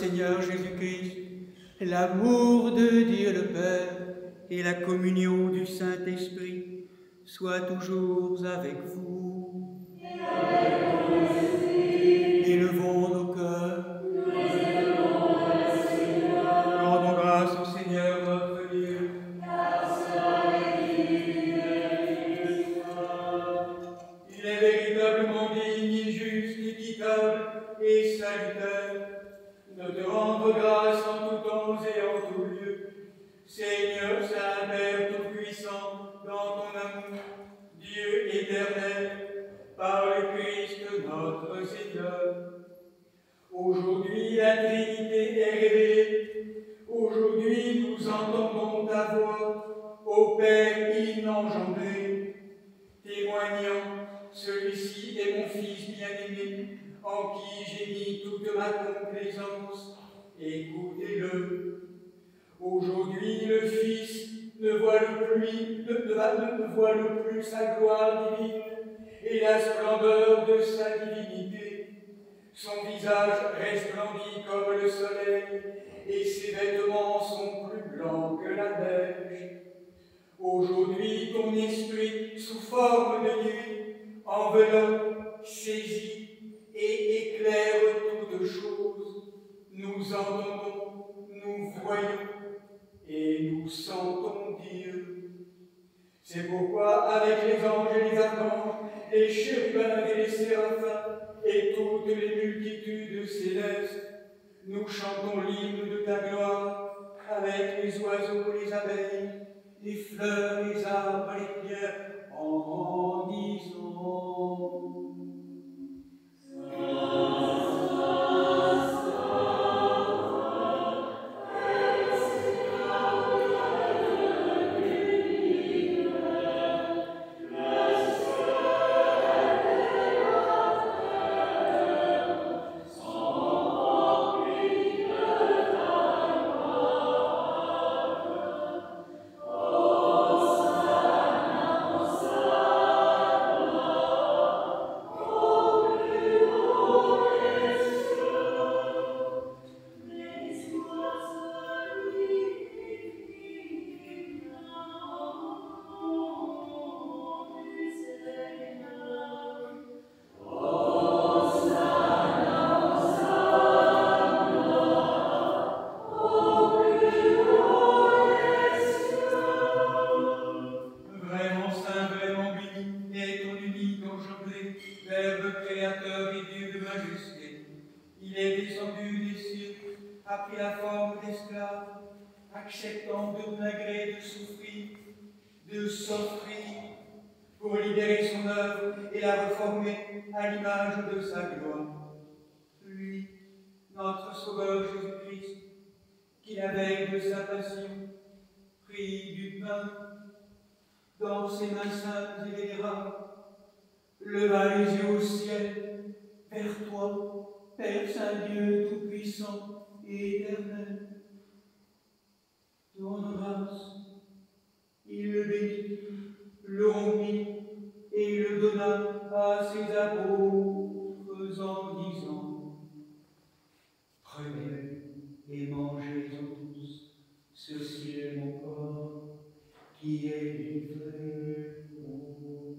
Seigneur Jésus-Christ, l'amour de Dieu le Père et la communion du Saint-Esprit soient toujours avec vous. Et avec ton esprit. Élevons nos cœurs. Nous les élevons à le Seigneur. Rendons grâce au Seigneur notre Dieu. Car cela est digne et juste. Il est véritablement digne, juste, équitable et salutaire de te rendre grâce en tout temps et en tout lieu. Seigneur Saint-Père Tout-Puissant, dans ton amour, Dieu éternel, par le Christ notre Seigneur. Aujourd'hui, la Trinité est révélée. Aujourd'hui, nous entendons ta voix, ô Père inengendré, témoignant, celui-ci est mon Fils bien-aimé, en qui j'ai mis toute ma complaisance. Écoutez-le. Aujourd'hui, le Fils ne voile plus sa gloire divine et la splendeur de sa divinité. Son visage resplendit comme le soleil et ses vêtements sont plus blancs que la neige. Aujourd'hui, ton esprit, sous forme de nuit, enveloppe, saisit et éclaire toutes choses. Nous entendons, nous voyons et nous sentons Dieu. C'est pourquoi, avec les anges et les archanges, les chérubins et les séraphins, et toutes les multitudes célestes, nous chantons l'hymne de ta gloire, avec les oiseaux, les abeilles, les fleurs, les arbres, les pierres, en disant. Acceptant de plein gré de souffrir, de s'offrir pour libérer son œuvre et la reformer à l'image de sa gloire. Lui, notre Sauveur Jésus-Christ, qui la veille de sa passion, prit du pain dans ses mains saintes et vénérables, leva les yeux au ciel vers toi, Père Saint-Dieu Tout-Puissant et éternel. Donne grâce, il le bénit, le rompit et le donna à ses apôtres en disant: prenez et mangez-en tous, ceci est mon corps qui est livré pour vous.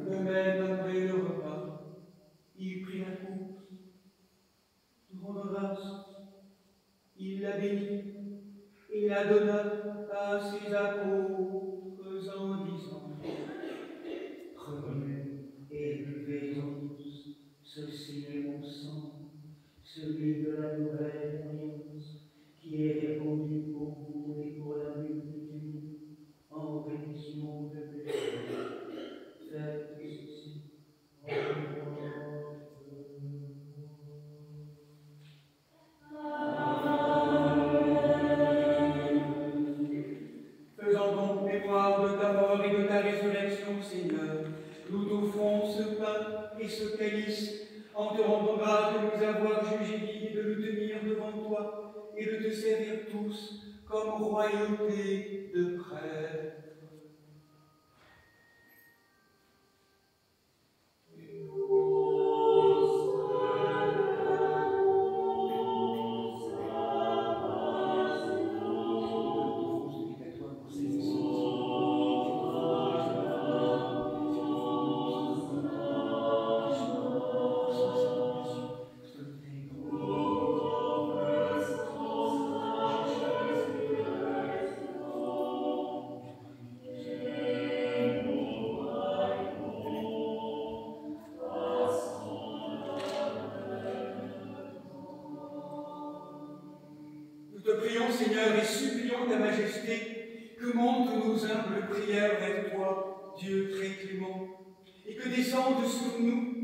De même, après le repas, il prit la coupe, rendant grâce, il la bénit et la donna à ses apôtres en disant: prenez et buvez-en tous, ceci est mon sang, celui de la nouvelle alliance, qui est répandu pour vous et pour la multitude, en rémission de péché. Faites ceci en mémoire de moi. Faisant donc mémoire de ta mort et de ta résurrection, Seigneur, nous t'offrons ce pain et ce calice, en te rendant grâce de nous avoir jugés dignes de nous tenir devant toi et de te servir tous comme royauté de prêtres. te prions, Seigneur, et supplions ta majesté que montent nos humbles prières vers toi, Dieu très clément, et que descende sur nous,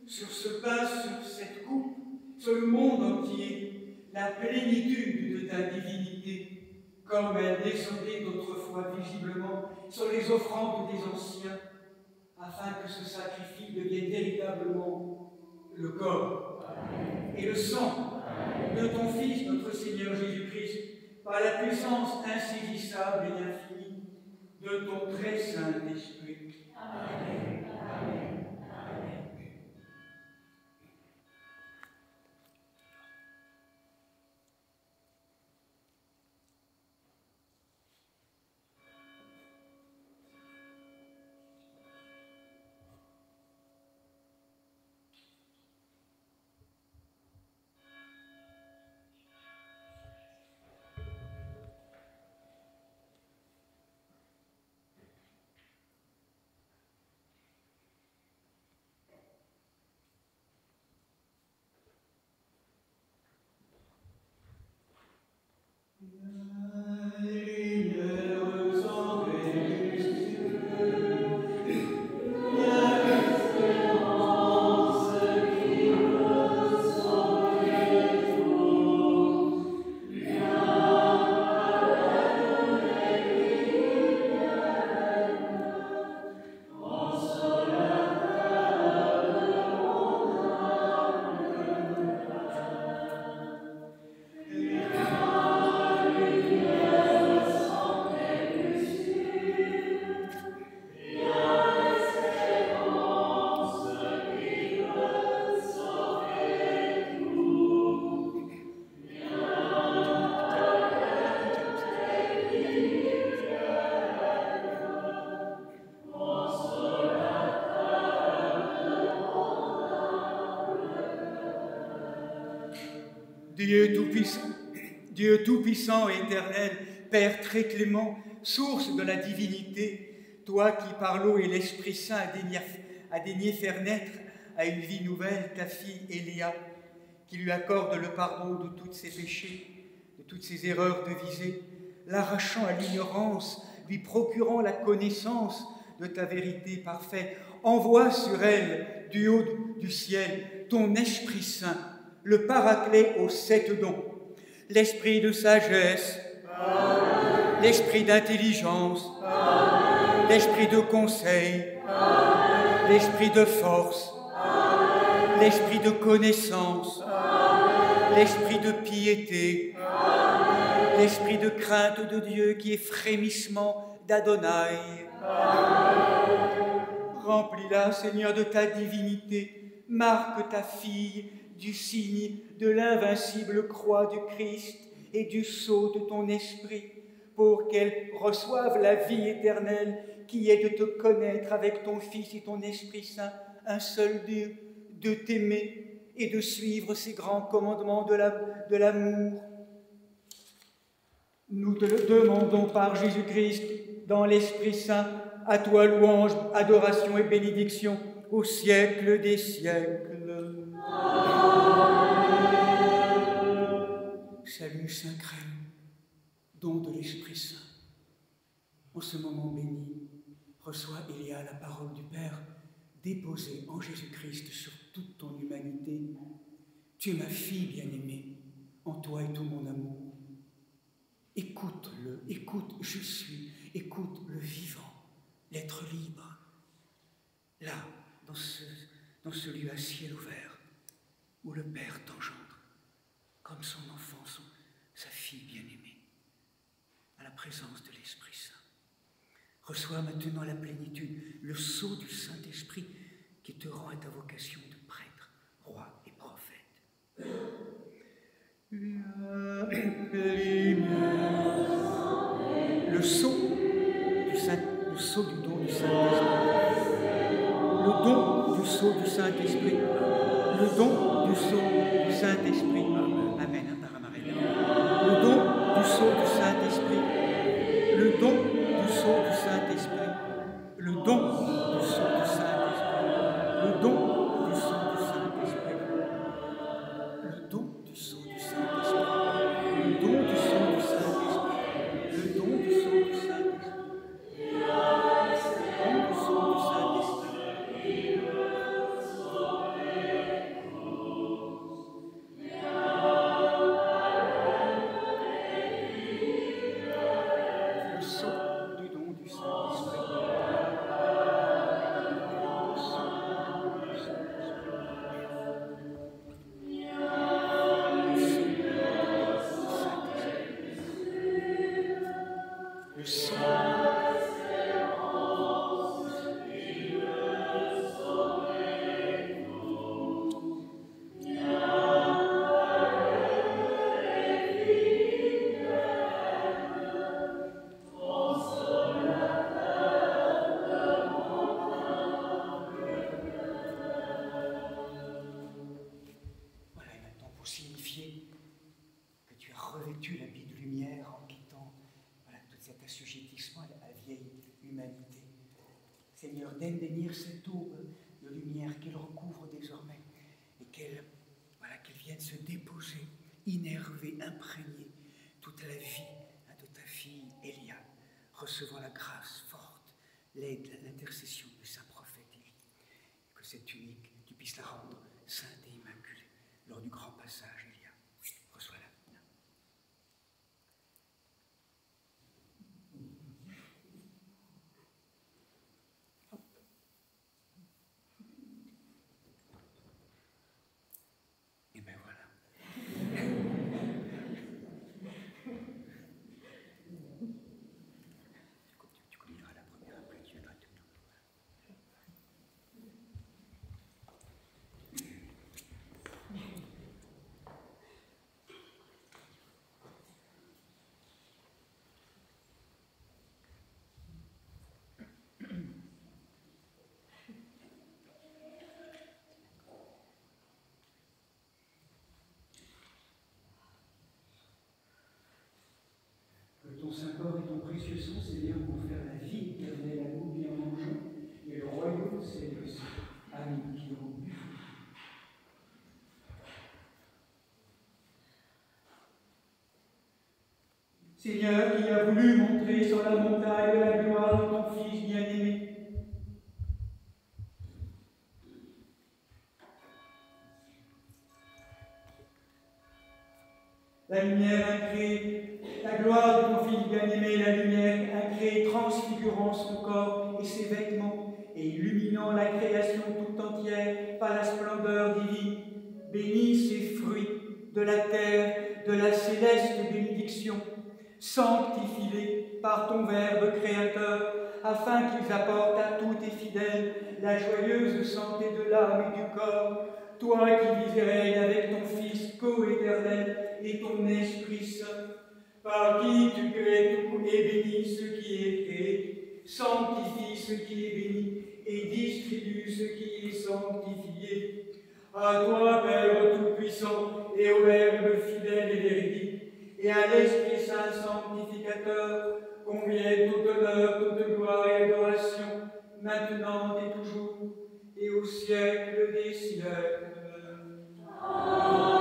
sur ce pain, sur cette coupe, sur le monde entier, la plénitude de ta divinité, comme elle descendait d'autrefois visiblement sur les offrandes des anciens, afin que ce sacrifice devienne véritablement le corps et le sang de ton Fils, notre Seigneur Jésus-Christ, par la puissance insaisissable et infinie de ton très saint esprit. Amen. Amen. Amen. Dieu tout-puissant et éternel, Père très clément, source de la divinité, toi qui par l'eau et l'Esprit Saint a daigné faire naître à une vie nouvelle ta fille Élia, qui lui accorde le pardon de tous ses péchés, de toutes ses erreurs de visée, l'arrachant à l'ignorance, lui procurant la connaissance de ta vérité parfaite, envoie sur elle, du haut du ciel, ton Esprit Saint, le Paraclet aux 7 dons, l'esprit de sagesse, l'esprit d'intelligence, l'esprit de conseil, l'esprit de force, l'esprit de connaissance, l'esprit de piété, l'esprit de crainte de Dieu qui est frémissement d'Adonai. Remplis-la, Seigneur, de ta divinité, marque ta fille du signe de l'invincible croix du Christ et du sceau de ton esprit, pour qu'elle reçoive la vie éternelle qui est de te connaître avec ton Fils et ton Esprit Saint, un seul Dieu, de t'aimer et de suivre ces grands commandements de l'amour. Nous te le demandons par Jésus-Christ, dans l'Esprit Saint, à toi louange, adoration et bénédiction au siècle des siècles. Salut Saint-Crème, don de l'Esprit Saint. En ce moment béni, reçois, Élia, la parole du Père, déposée en Jésus-Christ sur toute ton humanité. Tu es ma fille bien-aimée, en toi est tout mon amour. Écoute-le, écoute, je suis, écoute le vivant, l'être libre. Là, dans ce lieu à ciel ouvert, où le Père t'engendre, comme son enfant, sa fille bien-aimée, à la présence de l'Esprit Saint. Reçois maintenant la plénitude, le sceau du Saint-Esprit qui te rend à ta vocation de prêtre, roi et prophète. Le sceau du don du Saint-Esprit. Le don du sceau du Saint-Esprit. Le don du sceau du Saint-Esprit. Amen. Le don du sceau du Saint-Esprit. Le don du sceau du Saint-Esprit. Le don du sceau du Saint-Esprit. Le don du sceau du Saint-Esprit. Le don du sceau du Saint-Esprit. Le don du sceau sang. Seigneur, daine bénir cette aube de lumière qu'elle recouvre désormais et qu'elle vienne se déposer, innerver, imprégner toute la vie de ta fille Elia, recevant la grâce forte, l'aide, l'intercession du saint prophète Élie. Que cette tunique, tu puisses la rendre sainte et immaculée lors du grand passage, Elia. Reçois-la. Et bien voilà. Tu communiqueras la première, après tu viendras tout le temps. Que ton saint corps et ton précieux sang, Seigneur, pour faire la vie éternelle à nous qui en mangeons, et le royaume, Seigneur, à nous qui en buvons. Seigneur, qui a voulu montrer sur la montagne de la gloire de ton Fils bien-aimé, la lumière incréée, la gloire de ton Fils bien-aimé, la lumière incréée transfigurant son corps et ses vêtements et illuminant la création toute entière par la splendeur divine, bénis ces fruits de la terre, de la céleste bénédiction, sanctifie-les par ton Verbe créateur, afin qu'ils apportent à tous tes fidèles la joyeuse santé de l'âme et du corps, toi qui vis et règnes avec ton Fils co-éternel et ton Esprit Saint, par qui tu crées tout et bénis ce qui est créé, sanctifie ce qui est béni et distribue ce qui est sanctifié. À toi, Père Tout-Puissant, et au Verbe fidèle et véridique, et à l'Esprit Saint sanctificateur, conviennent toute honneur, toute gloire et adoration, maintenant et toujours, et au siècle des siècles. Amen.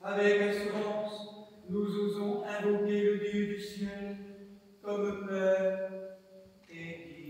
avec assurance, nous osons invoquer le Dieu du ciel comme Père et dit.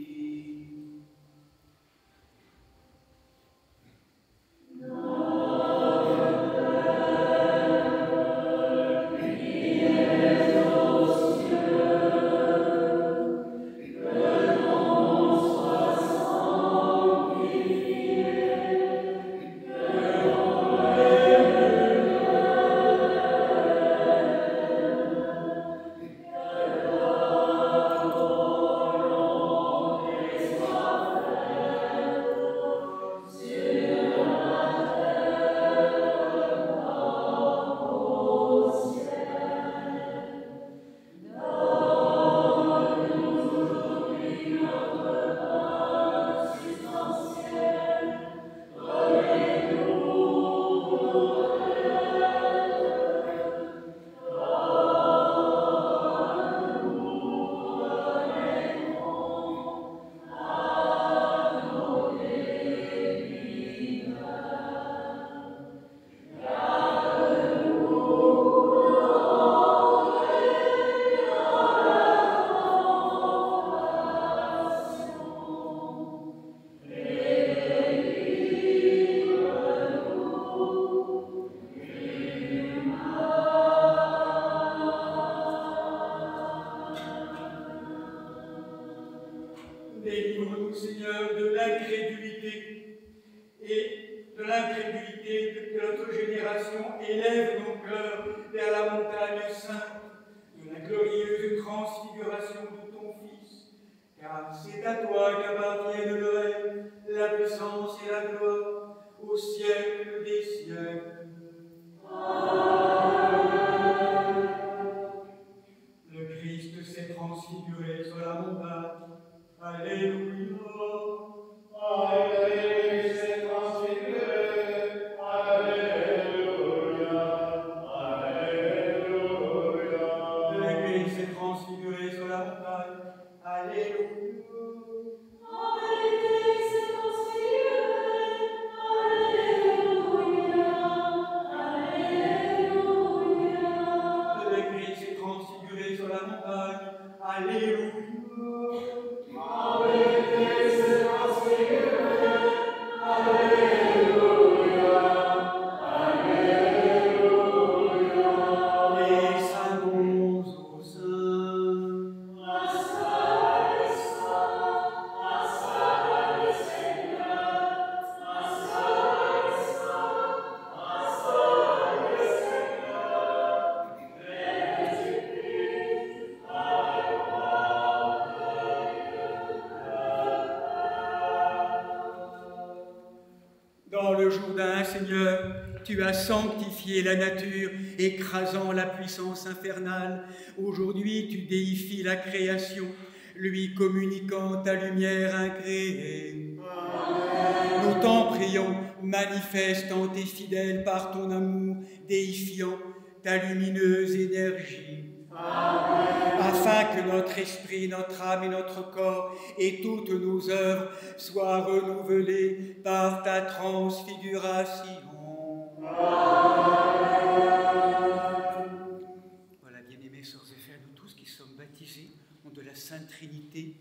Délivre-nous, Seigneur, de l'incrédulité et de l'incrédulité de notre génération. Élève nos cœurs vers la montagne sainte de la glorieuse transfiguration de ton Fils, car c'est à toi qu'appartiennent le règne, la puissance et la gloire au siècle des siècles. Amen. Le Christ s'est transfiguré sur la montagne. Alléluia. Alléluia, s'est transfiguré. Alléluia. Alléluia. Le Christ s'est transfiguré sur la montagne. Alléluia. Alléluia, s'est transfiguré. Alléluia. Alléluia. Le Christ s'est transfiguré sur la montagne. Alléluia. Dans le Jourdain, Seigneur, tu as sanctifié la nature, écrasant la puissance infernale. Aujourd'hui, tu déifies la création, lui communiquant ta lumière incréée. Nous t'en prions, manifestant tes fidèles par ton amour, déifiant ta lumineuse énergie. Afin que notre esprit, notre âme et notre corps et toutes nos œuvres soient renouvelés par ta transfiguration. Voilà, bien-aimés sœurs et frères, nous tous qui sommes baptisés en de la Sainte Trinité,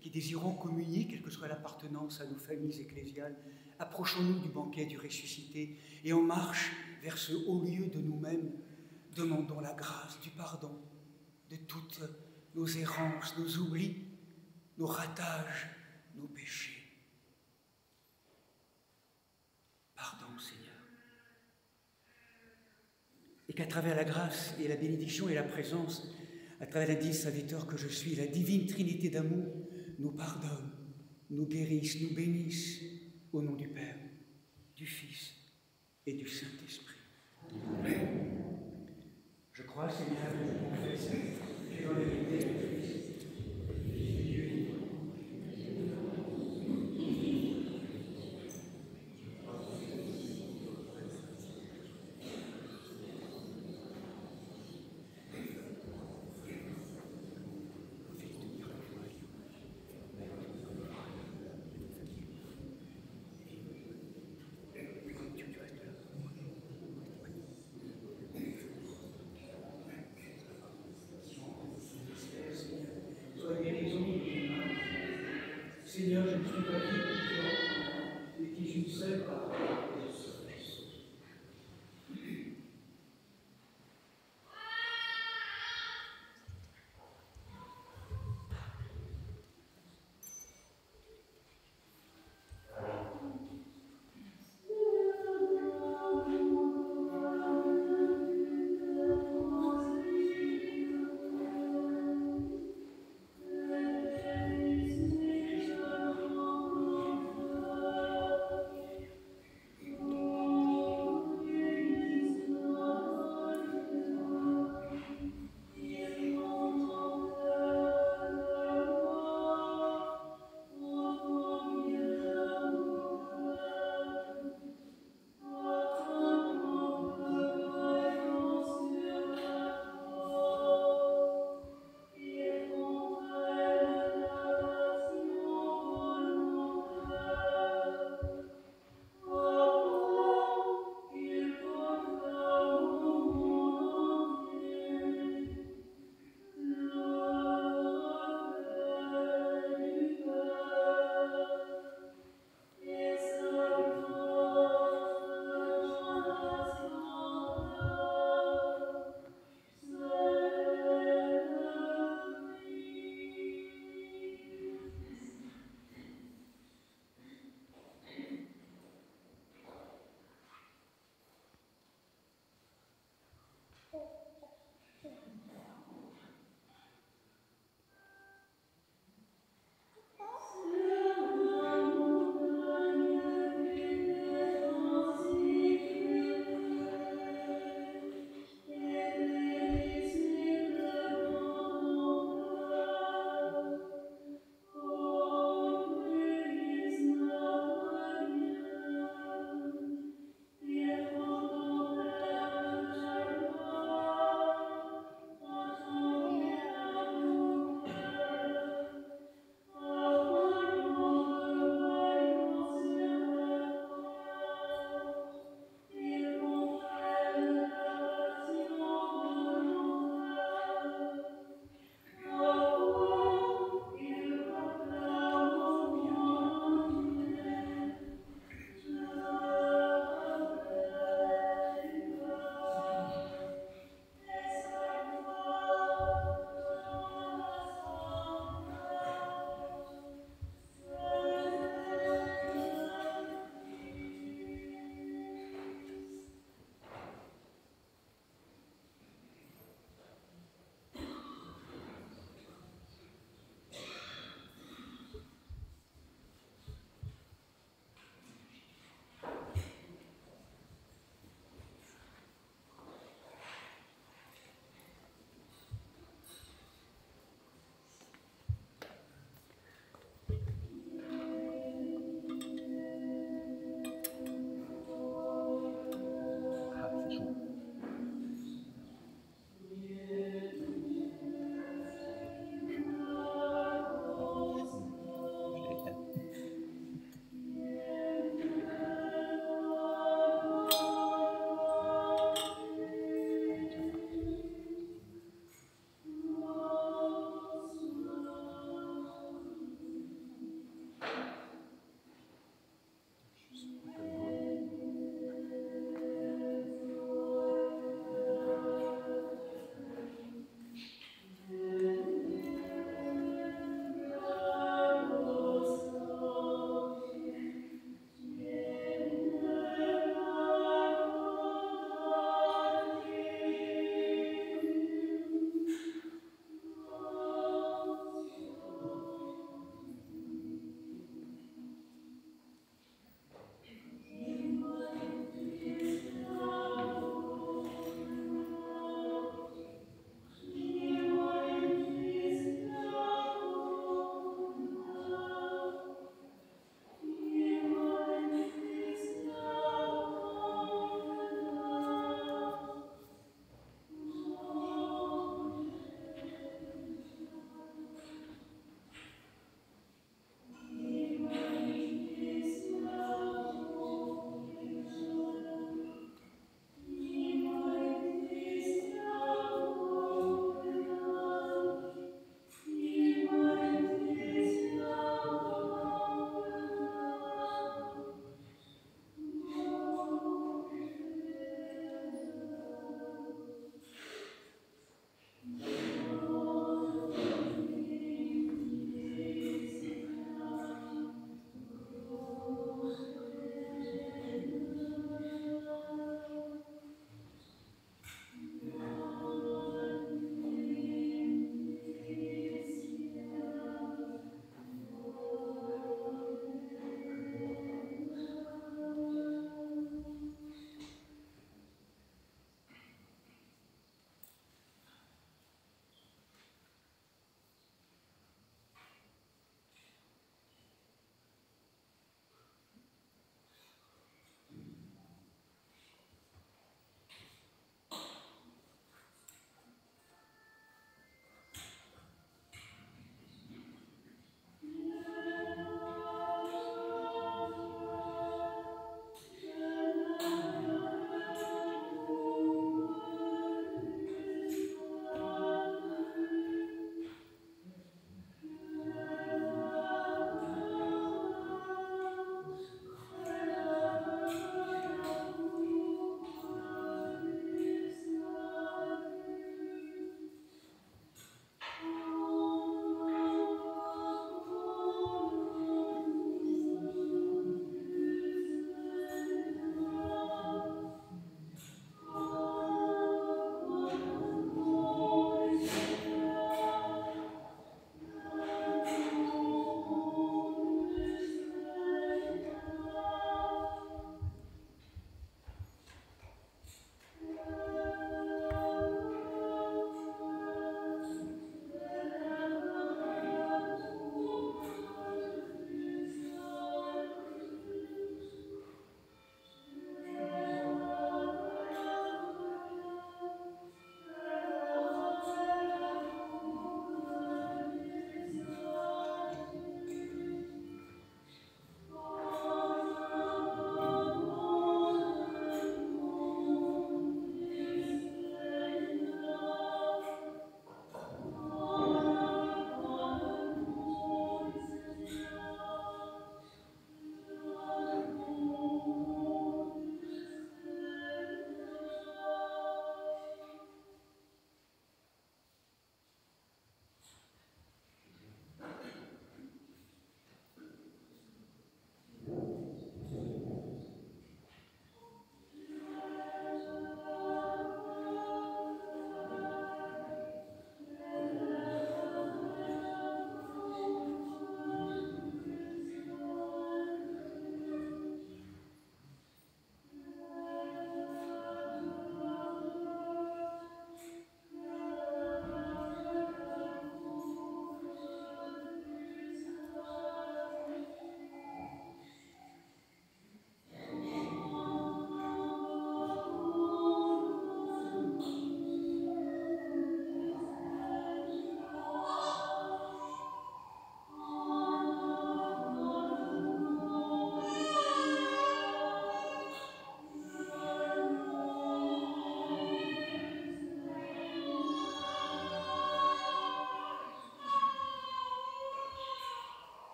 qui désirons communier, quelle que soit l'appartenance à nos familles ecclésiales, approchons-nous du banquet du ressuscité et en marche vers ce haut lieu de nous-mêmes, demandons la grâce du pardon de toutes nos errances, nos oublis, nos ratages, nos péchés. Pardon, Seigneur. Et qu'à travers la grâce et la bénédiction et la présence, à travers l'indigne serviteur que je suis, la divine Trinité d'amour nous pardonne, nous guérisse, nous bénisse, au nom du Père, du Fils et du Saint-Esprit. Je crois, Seigneur, que je confesse, que dans l'unité du Fils,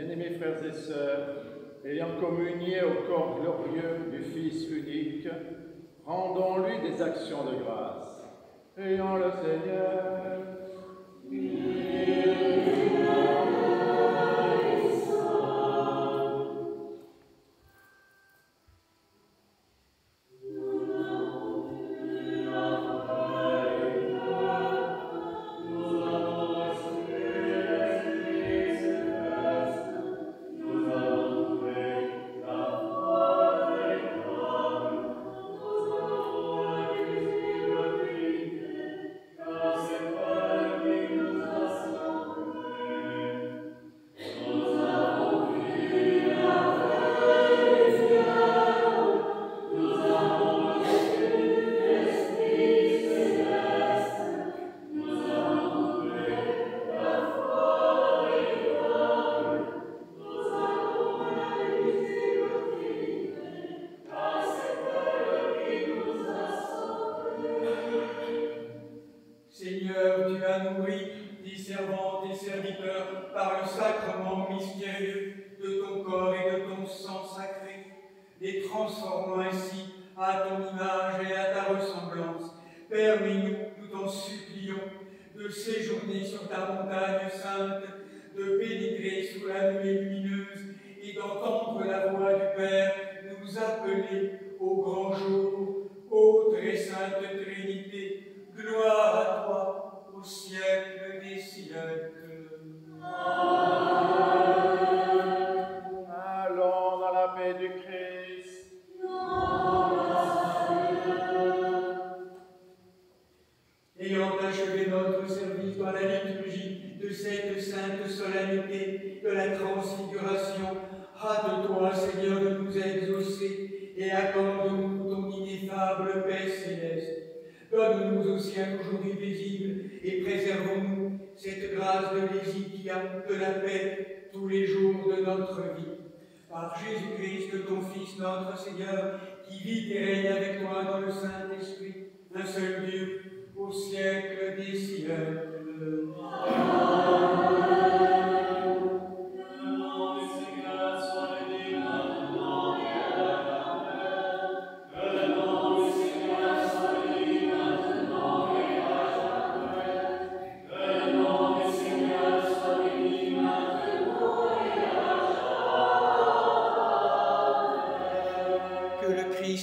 Bien-aimés frères et sœurs, ayant communié au corps glorieux du Fils unique, rendons-lui des actions de grâce. Prions le Seigneur. Seigneur, tu as nourri tes servantes et serviteurs par le sacrement mystérieux de ton corps et de ton sang sacré, les transformant ainsi à ton image et à ta ressemblance. Permets-nous, nous t'en supplions, de séjourner sur ta montagne sainte, de pénétrer sous la nuée lumineuse et d'entendre la voix du Père nous appeler au grand jour, ô très sainte Trinité. Gloire à toi au siècle des siècles. Allons dans la paix du Christ. Ayant achevé notre service dans la liturgie de cette sainte solennité de la transfiguration, hâte-toi, Seigneur, de nous exaucer et accorde-nous ton ineffable paix céleste. Donne-nous aussi un aujourd'hui paisible et préservons-nous cette grâce de l'hésitia, de la paix, tous les jours de notre vie. Par Jésus-Christ, ton Fils, notre Seigneur, qui vit et règne avec toi dans le Saint-Esprit, un seul Dieu, au siècle des siècles. Amen.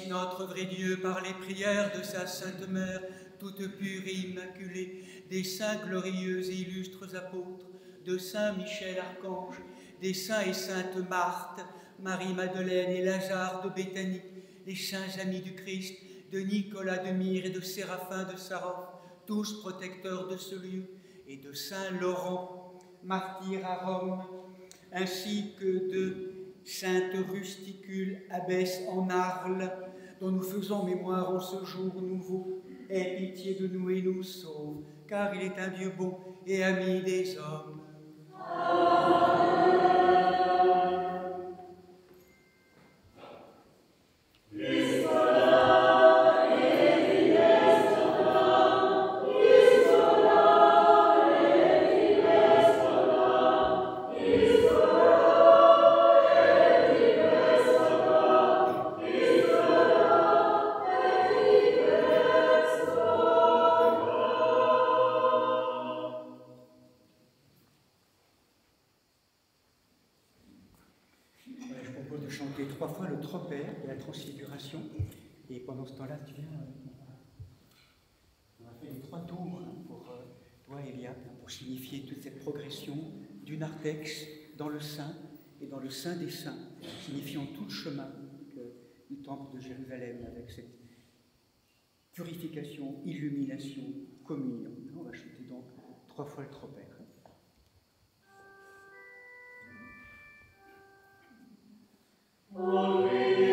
Notre vrai Dieu, par les prières de sa Sainte Mère, toute pure et immaculée, des saints glorieux et illustres apôtres, de saint Michel Archange, des saints et saintes Marthe, Marie-Madeleine et Lazare de Béthanie, des saints amis du Christ, de Nicolas de Myre et de Séraphin de Sarov, tous protecteurs de ce lieu, et de saint Laurent, martyr à Rome, ainsi que de sainte Rusticule, abbesse en Arles, dont nous faisons mémoire en ce jour nouveau. Aie pitié de nous et nous sauve, car il est un Dieu bon et ami des hommes. Amen. Trois fois le tropère de la transfiguration, et pendant ce temps-là, tu viens, on a fait les 3 tours pour toi, Elia, pour signifier toute cette progression du narthex dans le Saint et dans le Saint des Saints, signifiant tout le chemin du temple de Jérusalem avec cette purification, illumination, communion. On va chanter donc 3 fois le tropère. Amen.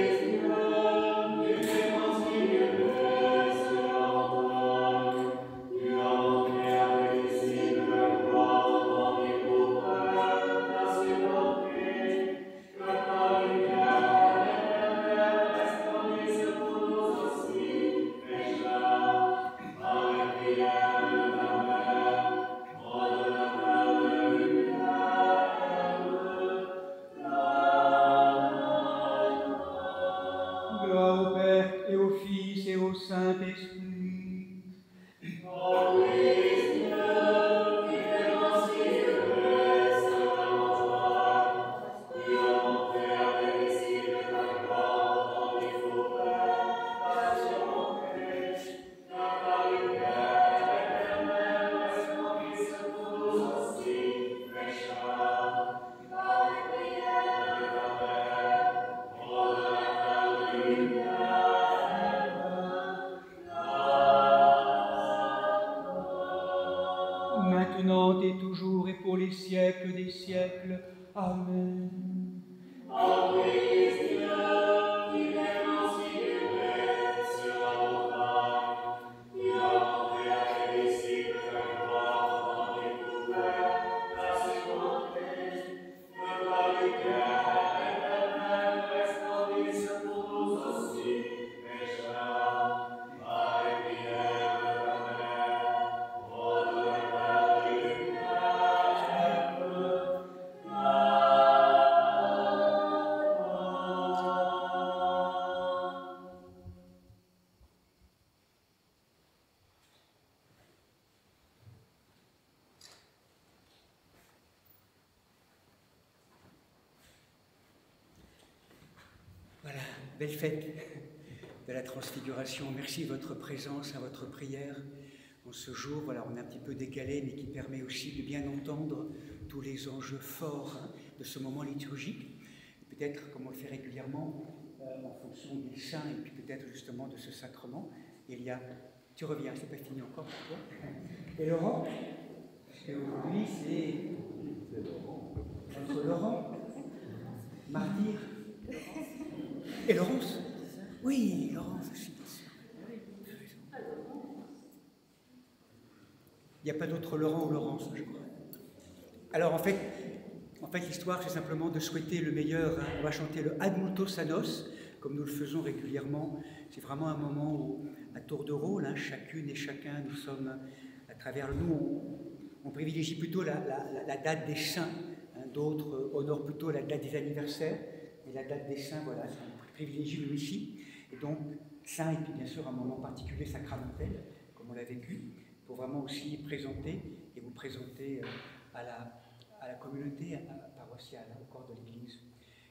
les siècles des siècles. Amen. Voilà, belle fête de la Transfiguration. Merci de votre présence, à votre prière en ce jour. Voilà, on est un petit peu décalé, mais qui permet aussi de bien entendre tous les enjeux forts de ce moment liturgique. Peut-être, comme on le fait régulièrement, en fonction des saints et puis peut-être justement de ce sacrement. Il y a... Tu reviens, c'est pas fini encore pour toi. Et Laurent, parce qu'aujourd'hui c'est notre Laurent, martyr. Et Laurence? Oui, Laurence aussi, bien sûr. Il n'y a pas d'autre Laurent ou Laurence, je crois. Alors en fait l'histoire, c'est simplement de souhaiter le meilleur. Hein. On va chanter le Ad Multos Annos, comme nous le faisons régulièrement. C'est vraiment un moment où, à tour de rôle, hein, chacune et chacun, nous sommes, à travers nous, on privilégie plutôt la date des saints. Hein, d'autres honorent plutôt la date des anniversaires. Et la date des saints, voilà, on privilégie le ici. Et donc, saint, et puis bien sûr un moment particulier sacramentel, comme on l'a vécu, pour vraiment aussi présenter et vous présenter à la communauté paroissiale, au corps de l'Église.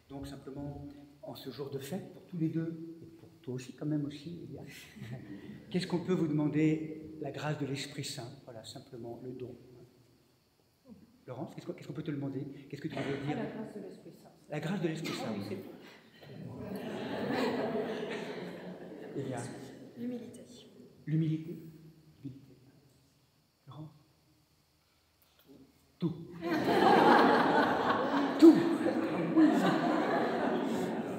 Donc simplement, en ce jour de fête, pour tous les deux, et pour toi aussi quand même aussi, qu'est-ce qu'on peut vous demander? La grâce de l'Esprit Saint, voilà, simplement, le don. Laurence, qu'est-ce qu'on peut te demander? Qu'est-ce que tu veux dire? La grâce de l'Esprit Saint. La grâce de l'Esprit Saint. Oui, c'est bon. Eh bien, L'humilité. l'humilité. Laurent? Tout. Tout.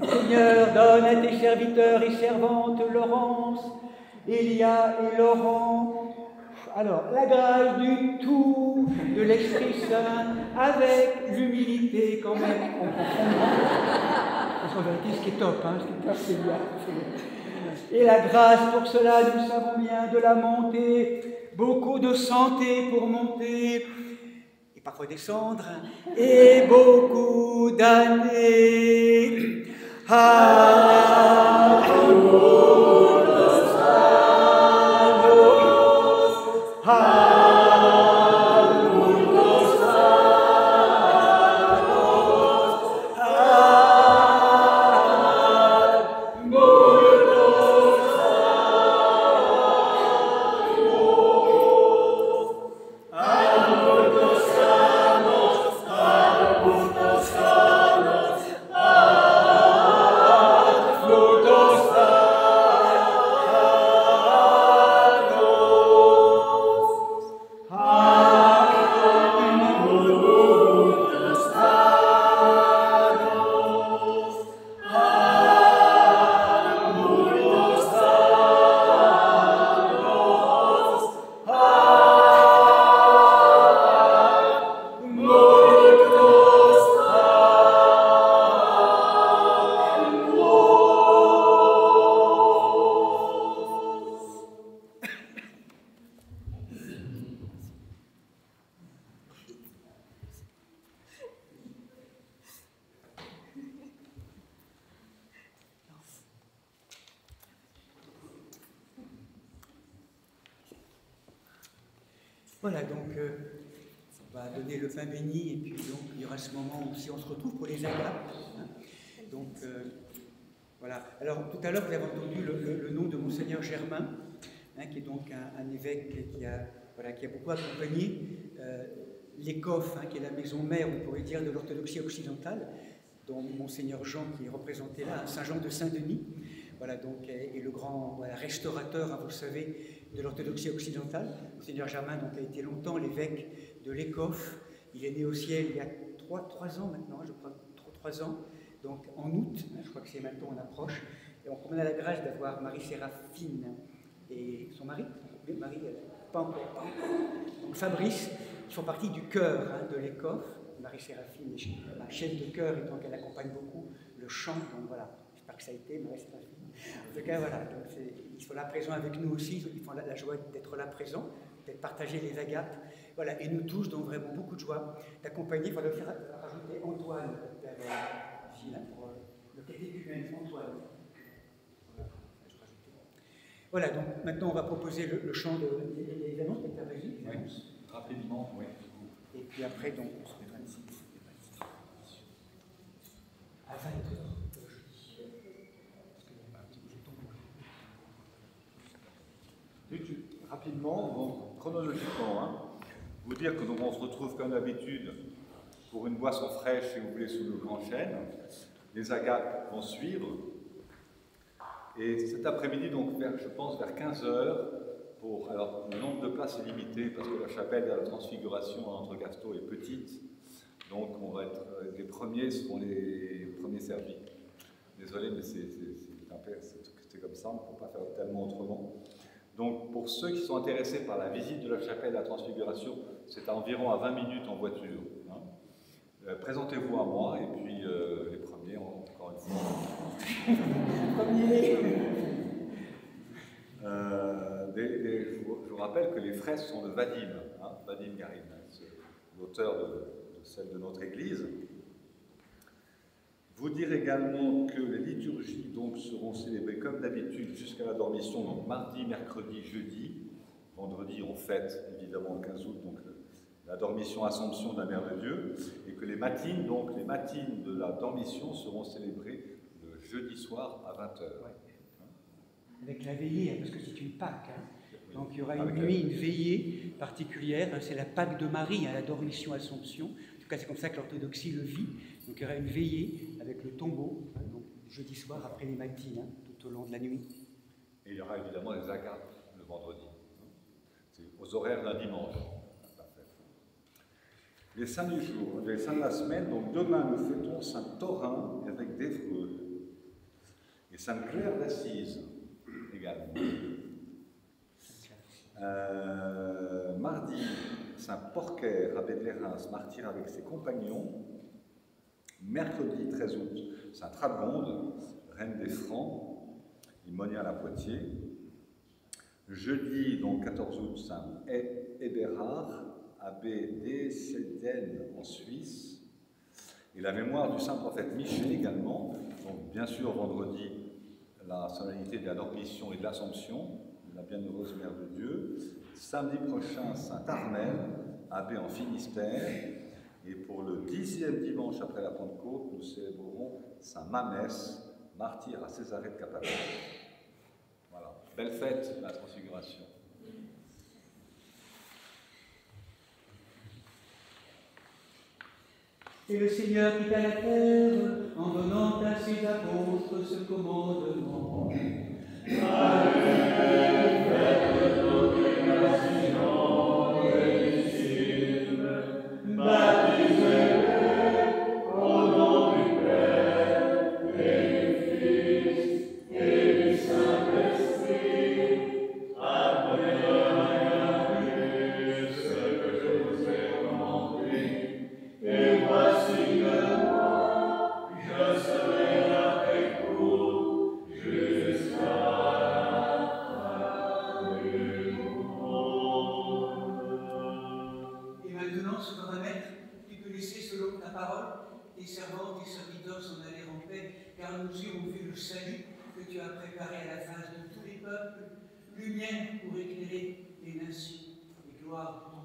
Seigneur, donne à tes serviteurs et servantes, Laurence, Elia et Laurent, alors, la grâce du tout de l'Esprit Saint, avec l'humilité quand même. Parce qu'en vérité, ce qui est top, hein, ce qui est top, c'est bien. Et la grâce pour cela, nous savons bien, de la montée, beaucoup de santé pour monter, et parfois descendre, et beaucoup d'années. Voilà, donc on va donner le pain béni et puis donc il y aura ce moment où si on se retrouve pour les agapes. Hein. Donc voilà. Alors tout à l'heure vous avez entendu le nom de Monseigneur Germain, hein, qui est donc un évêque qui a beaucoup accompagné l'ECOF, hein, qui est la maison mère, on pourrait dire, de l'orthodoxie occidentale, dont Monseigneur Jean qui est représenté là, Saint Jean de Saint-Denis. Voilà, donc, et le grand restaurateur, hein, vous le savez, de l'orthodoxie occidentale. Monseigneur Germain donc, a été longtemps l'évêque de l'ECOF, Il est né au ciel il y a 3 ans maintenant, je crois, 3 ans, donc en août, je crois que c'est maintenant, on approche. Et donc on a la grâce d'avoir Marie-Séraphine et son mari, Marie, pas encore. Donc Fabrice, qui font partie du chœur de l'Écoffe. Marie-Séraphine est ma chef de chœur, et donc elle accompagne beaucoup le chant, donc voilà, j'espère que ça a été Marie-Séraphine. En tout cas, voilà, donc ils sont là présents avec nous aussi, ils font la joie d'être là présents, d'être partagés les agapes, voilà, et nous tous, donc vraiment beaucoup de joie d'accompagner, il va le faire rajouter Antoine, ici, là, pour le catéchumène, Antoine. Voilà, donc maintenant on va proposer le chant des annonces, des Régie. Oui, rapidement, oui. Et puis après, donc, on se mettra ici. À 20h. Rapidement, donc, chronologiquement, vous dire que donc, on se retrouve comme d'habitude pour une boisson fraîche, si vous voulez, sous le grand chêne. Les agapes vont suivre. Et cet après-midi, donc, je pense vers 15h, alors le nombre de places est limité parce que la chapelle de la Transfiguration à Entrecasteaux est petite, donc on va être les premiers seront les premiers servis. Désolé, mais c'est comme ça, on ne peut pas faire tellement autrement. Donc pour ceux qui sont intéressés par la visite de la chapelle de la Transfiguration, c'est à environ à 20 minutes en voiture. Présentez-vous à moi et puis les premiers, encore une fois. Je vous rappelle que les fresques sont de Vadim, Vadim Garin, l'auteur de celle de notre Église. Vous dire également que les liturgies donc, seront célébrées comme d'habitude jusqu'à la dormition, donc mardi, mercredi, jeudi. Vendredi, on fête évidemment le 15 août, donc la dormition Assomption de la Mère de Dieu, et que les matines, donc les matines de la dormition seront célébrées le jeudi soir à 20h. Avec la veillée, parce que c'est une Pâque. Donc il y aura une nuit, une veillée particulière, c'est la Pâque de Marie, la dormition Assomption. En tout cas, c'est comme ça que l'orthodoxie le vit. Donc il y aura une veillée avec le tombeau, donc jeudi soir après les matines, tout au long de la nuit. Et il y aura évidemment les agapes le vendredi. C'est aux horaires d'un dimanche. Les saints du jour, les saints de la semaine, donc demain nous fêtons Saint Thorin avec d'Évreux et Sainte Claire d'Assise également. Mardi, Saint Porcaire, abbé de Lérins, martyr avec ses compagnons. Mercredi 13 août, Sainte Radegonde, reine des Francs, Imonia à Poitiers. Jeudi, donc 14 août, Saint Hébérard, abbé d'Esseden en Suisse. Et la mémoire du saint prophète Michel également. Donc bien sûr vendredi, la solennité de la Dormition et de l'Assomption, de la Bienheureuse Mère de Dieu. Samedi prochain, Saint Armel, abbé en Finistère. Et pour le 10e dimanche après la Pentecôte, nous célébrerons Saint Mamès, martyr à Césarée de Cappadoce. Voilà, belle fête de la Transfiguration. Et le Seigneur quitta la terre en donnant à ses apôtres ce commandement. Allez, faites l'obligation des disciples, baptisez-les au nom du Père et du Fils et du Saint-Esprit. Apprenez à garder ce que je vous ai commandé. Et voici que moi, je serai avec vous jusqu'à la fin du monde. Et maintenant, souverain Maître, tu peux laisser selon ta parole tes servantes et serviteurs s'en aller en paix, car nous eurons vu le salut que tu as préparé à la face de tous les peuples, lumière pour éclairer les nations et gloire pour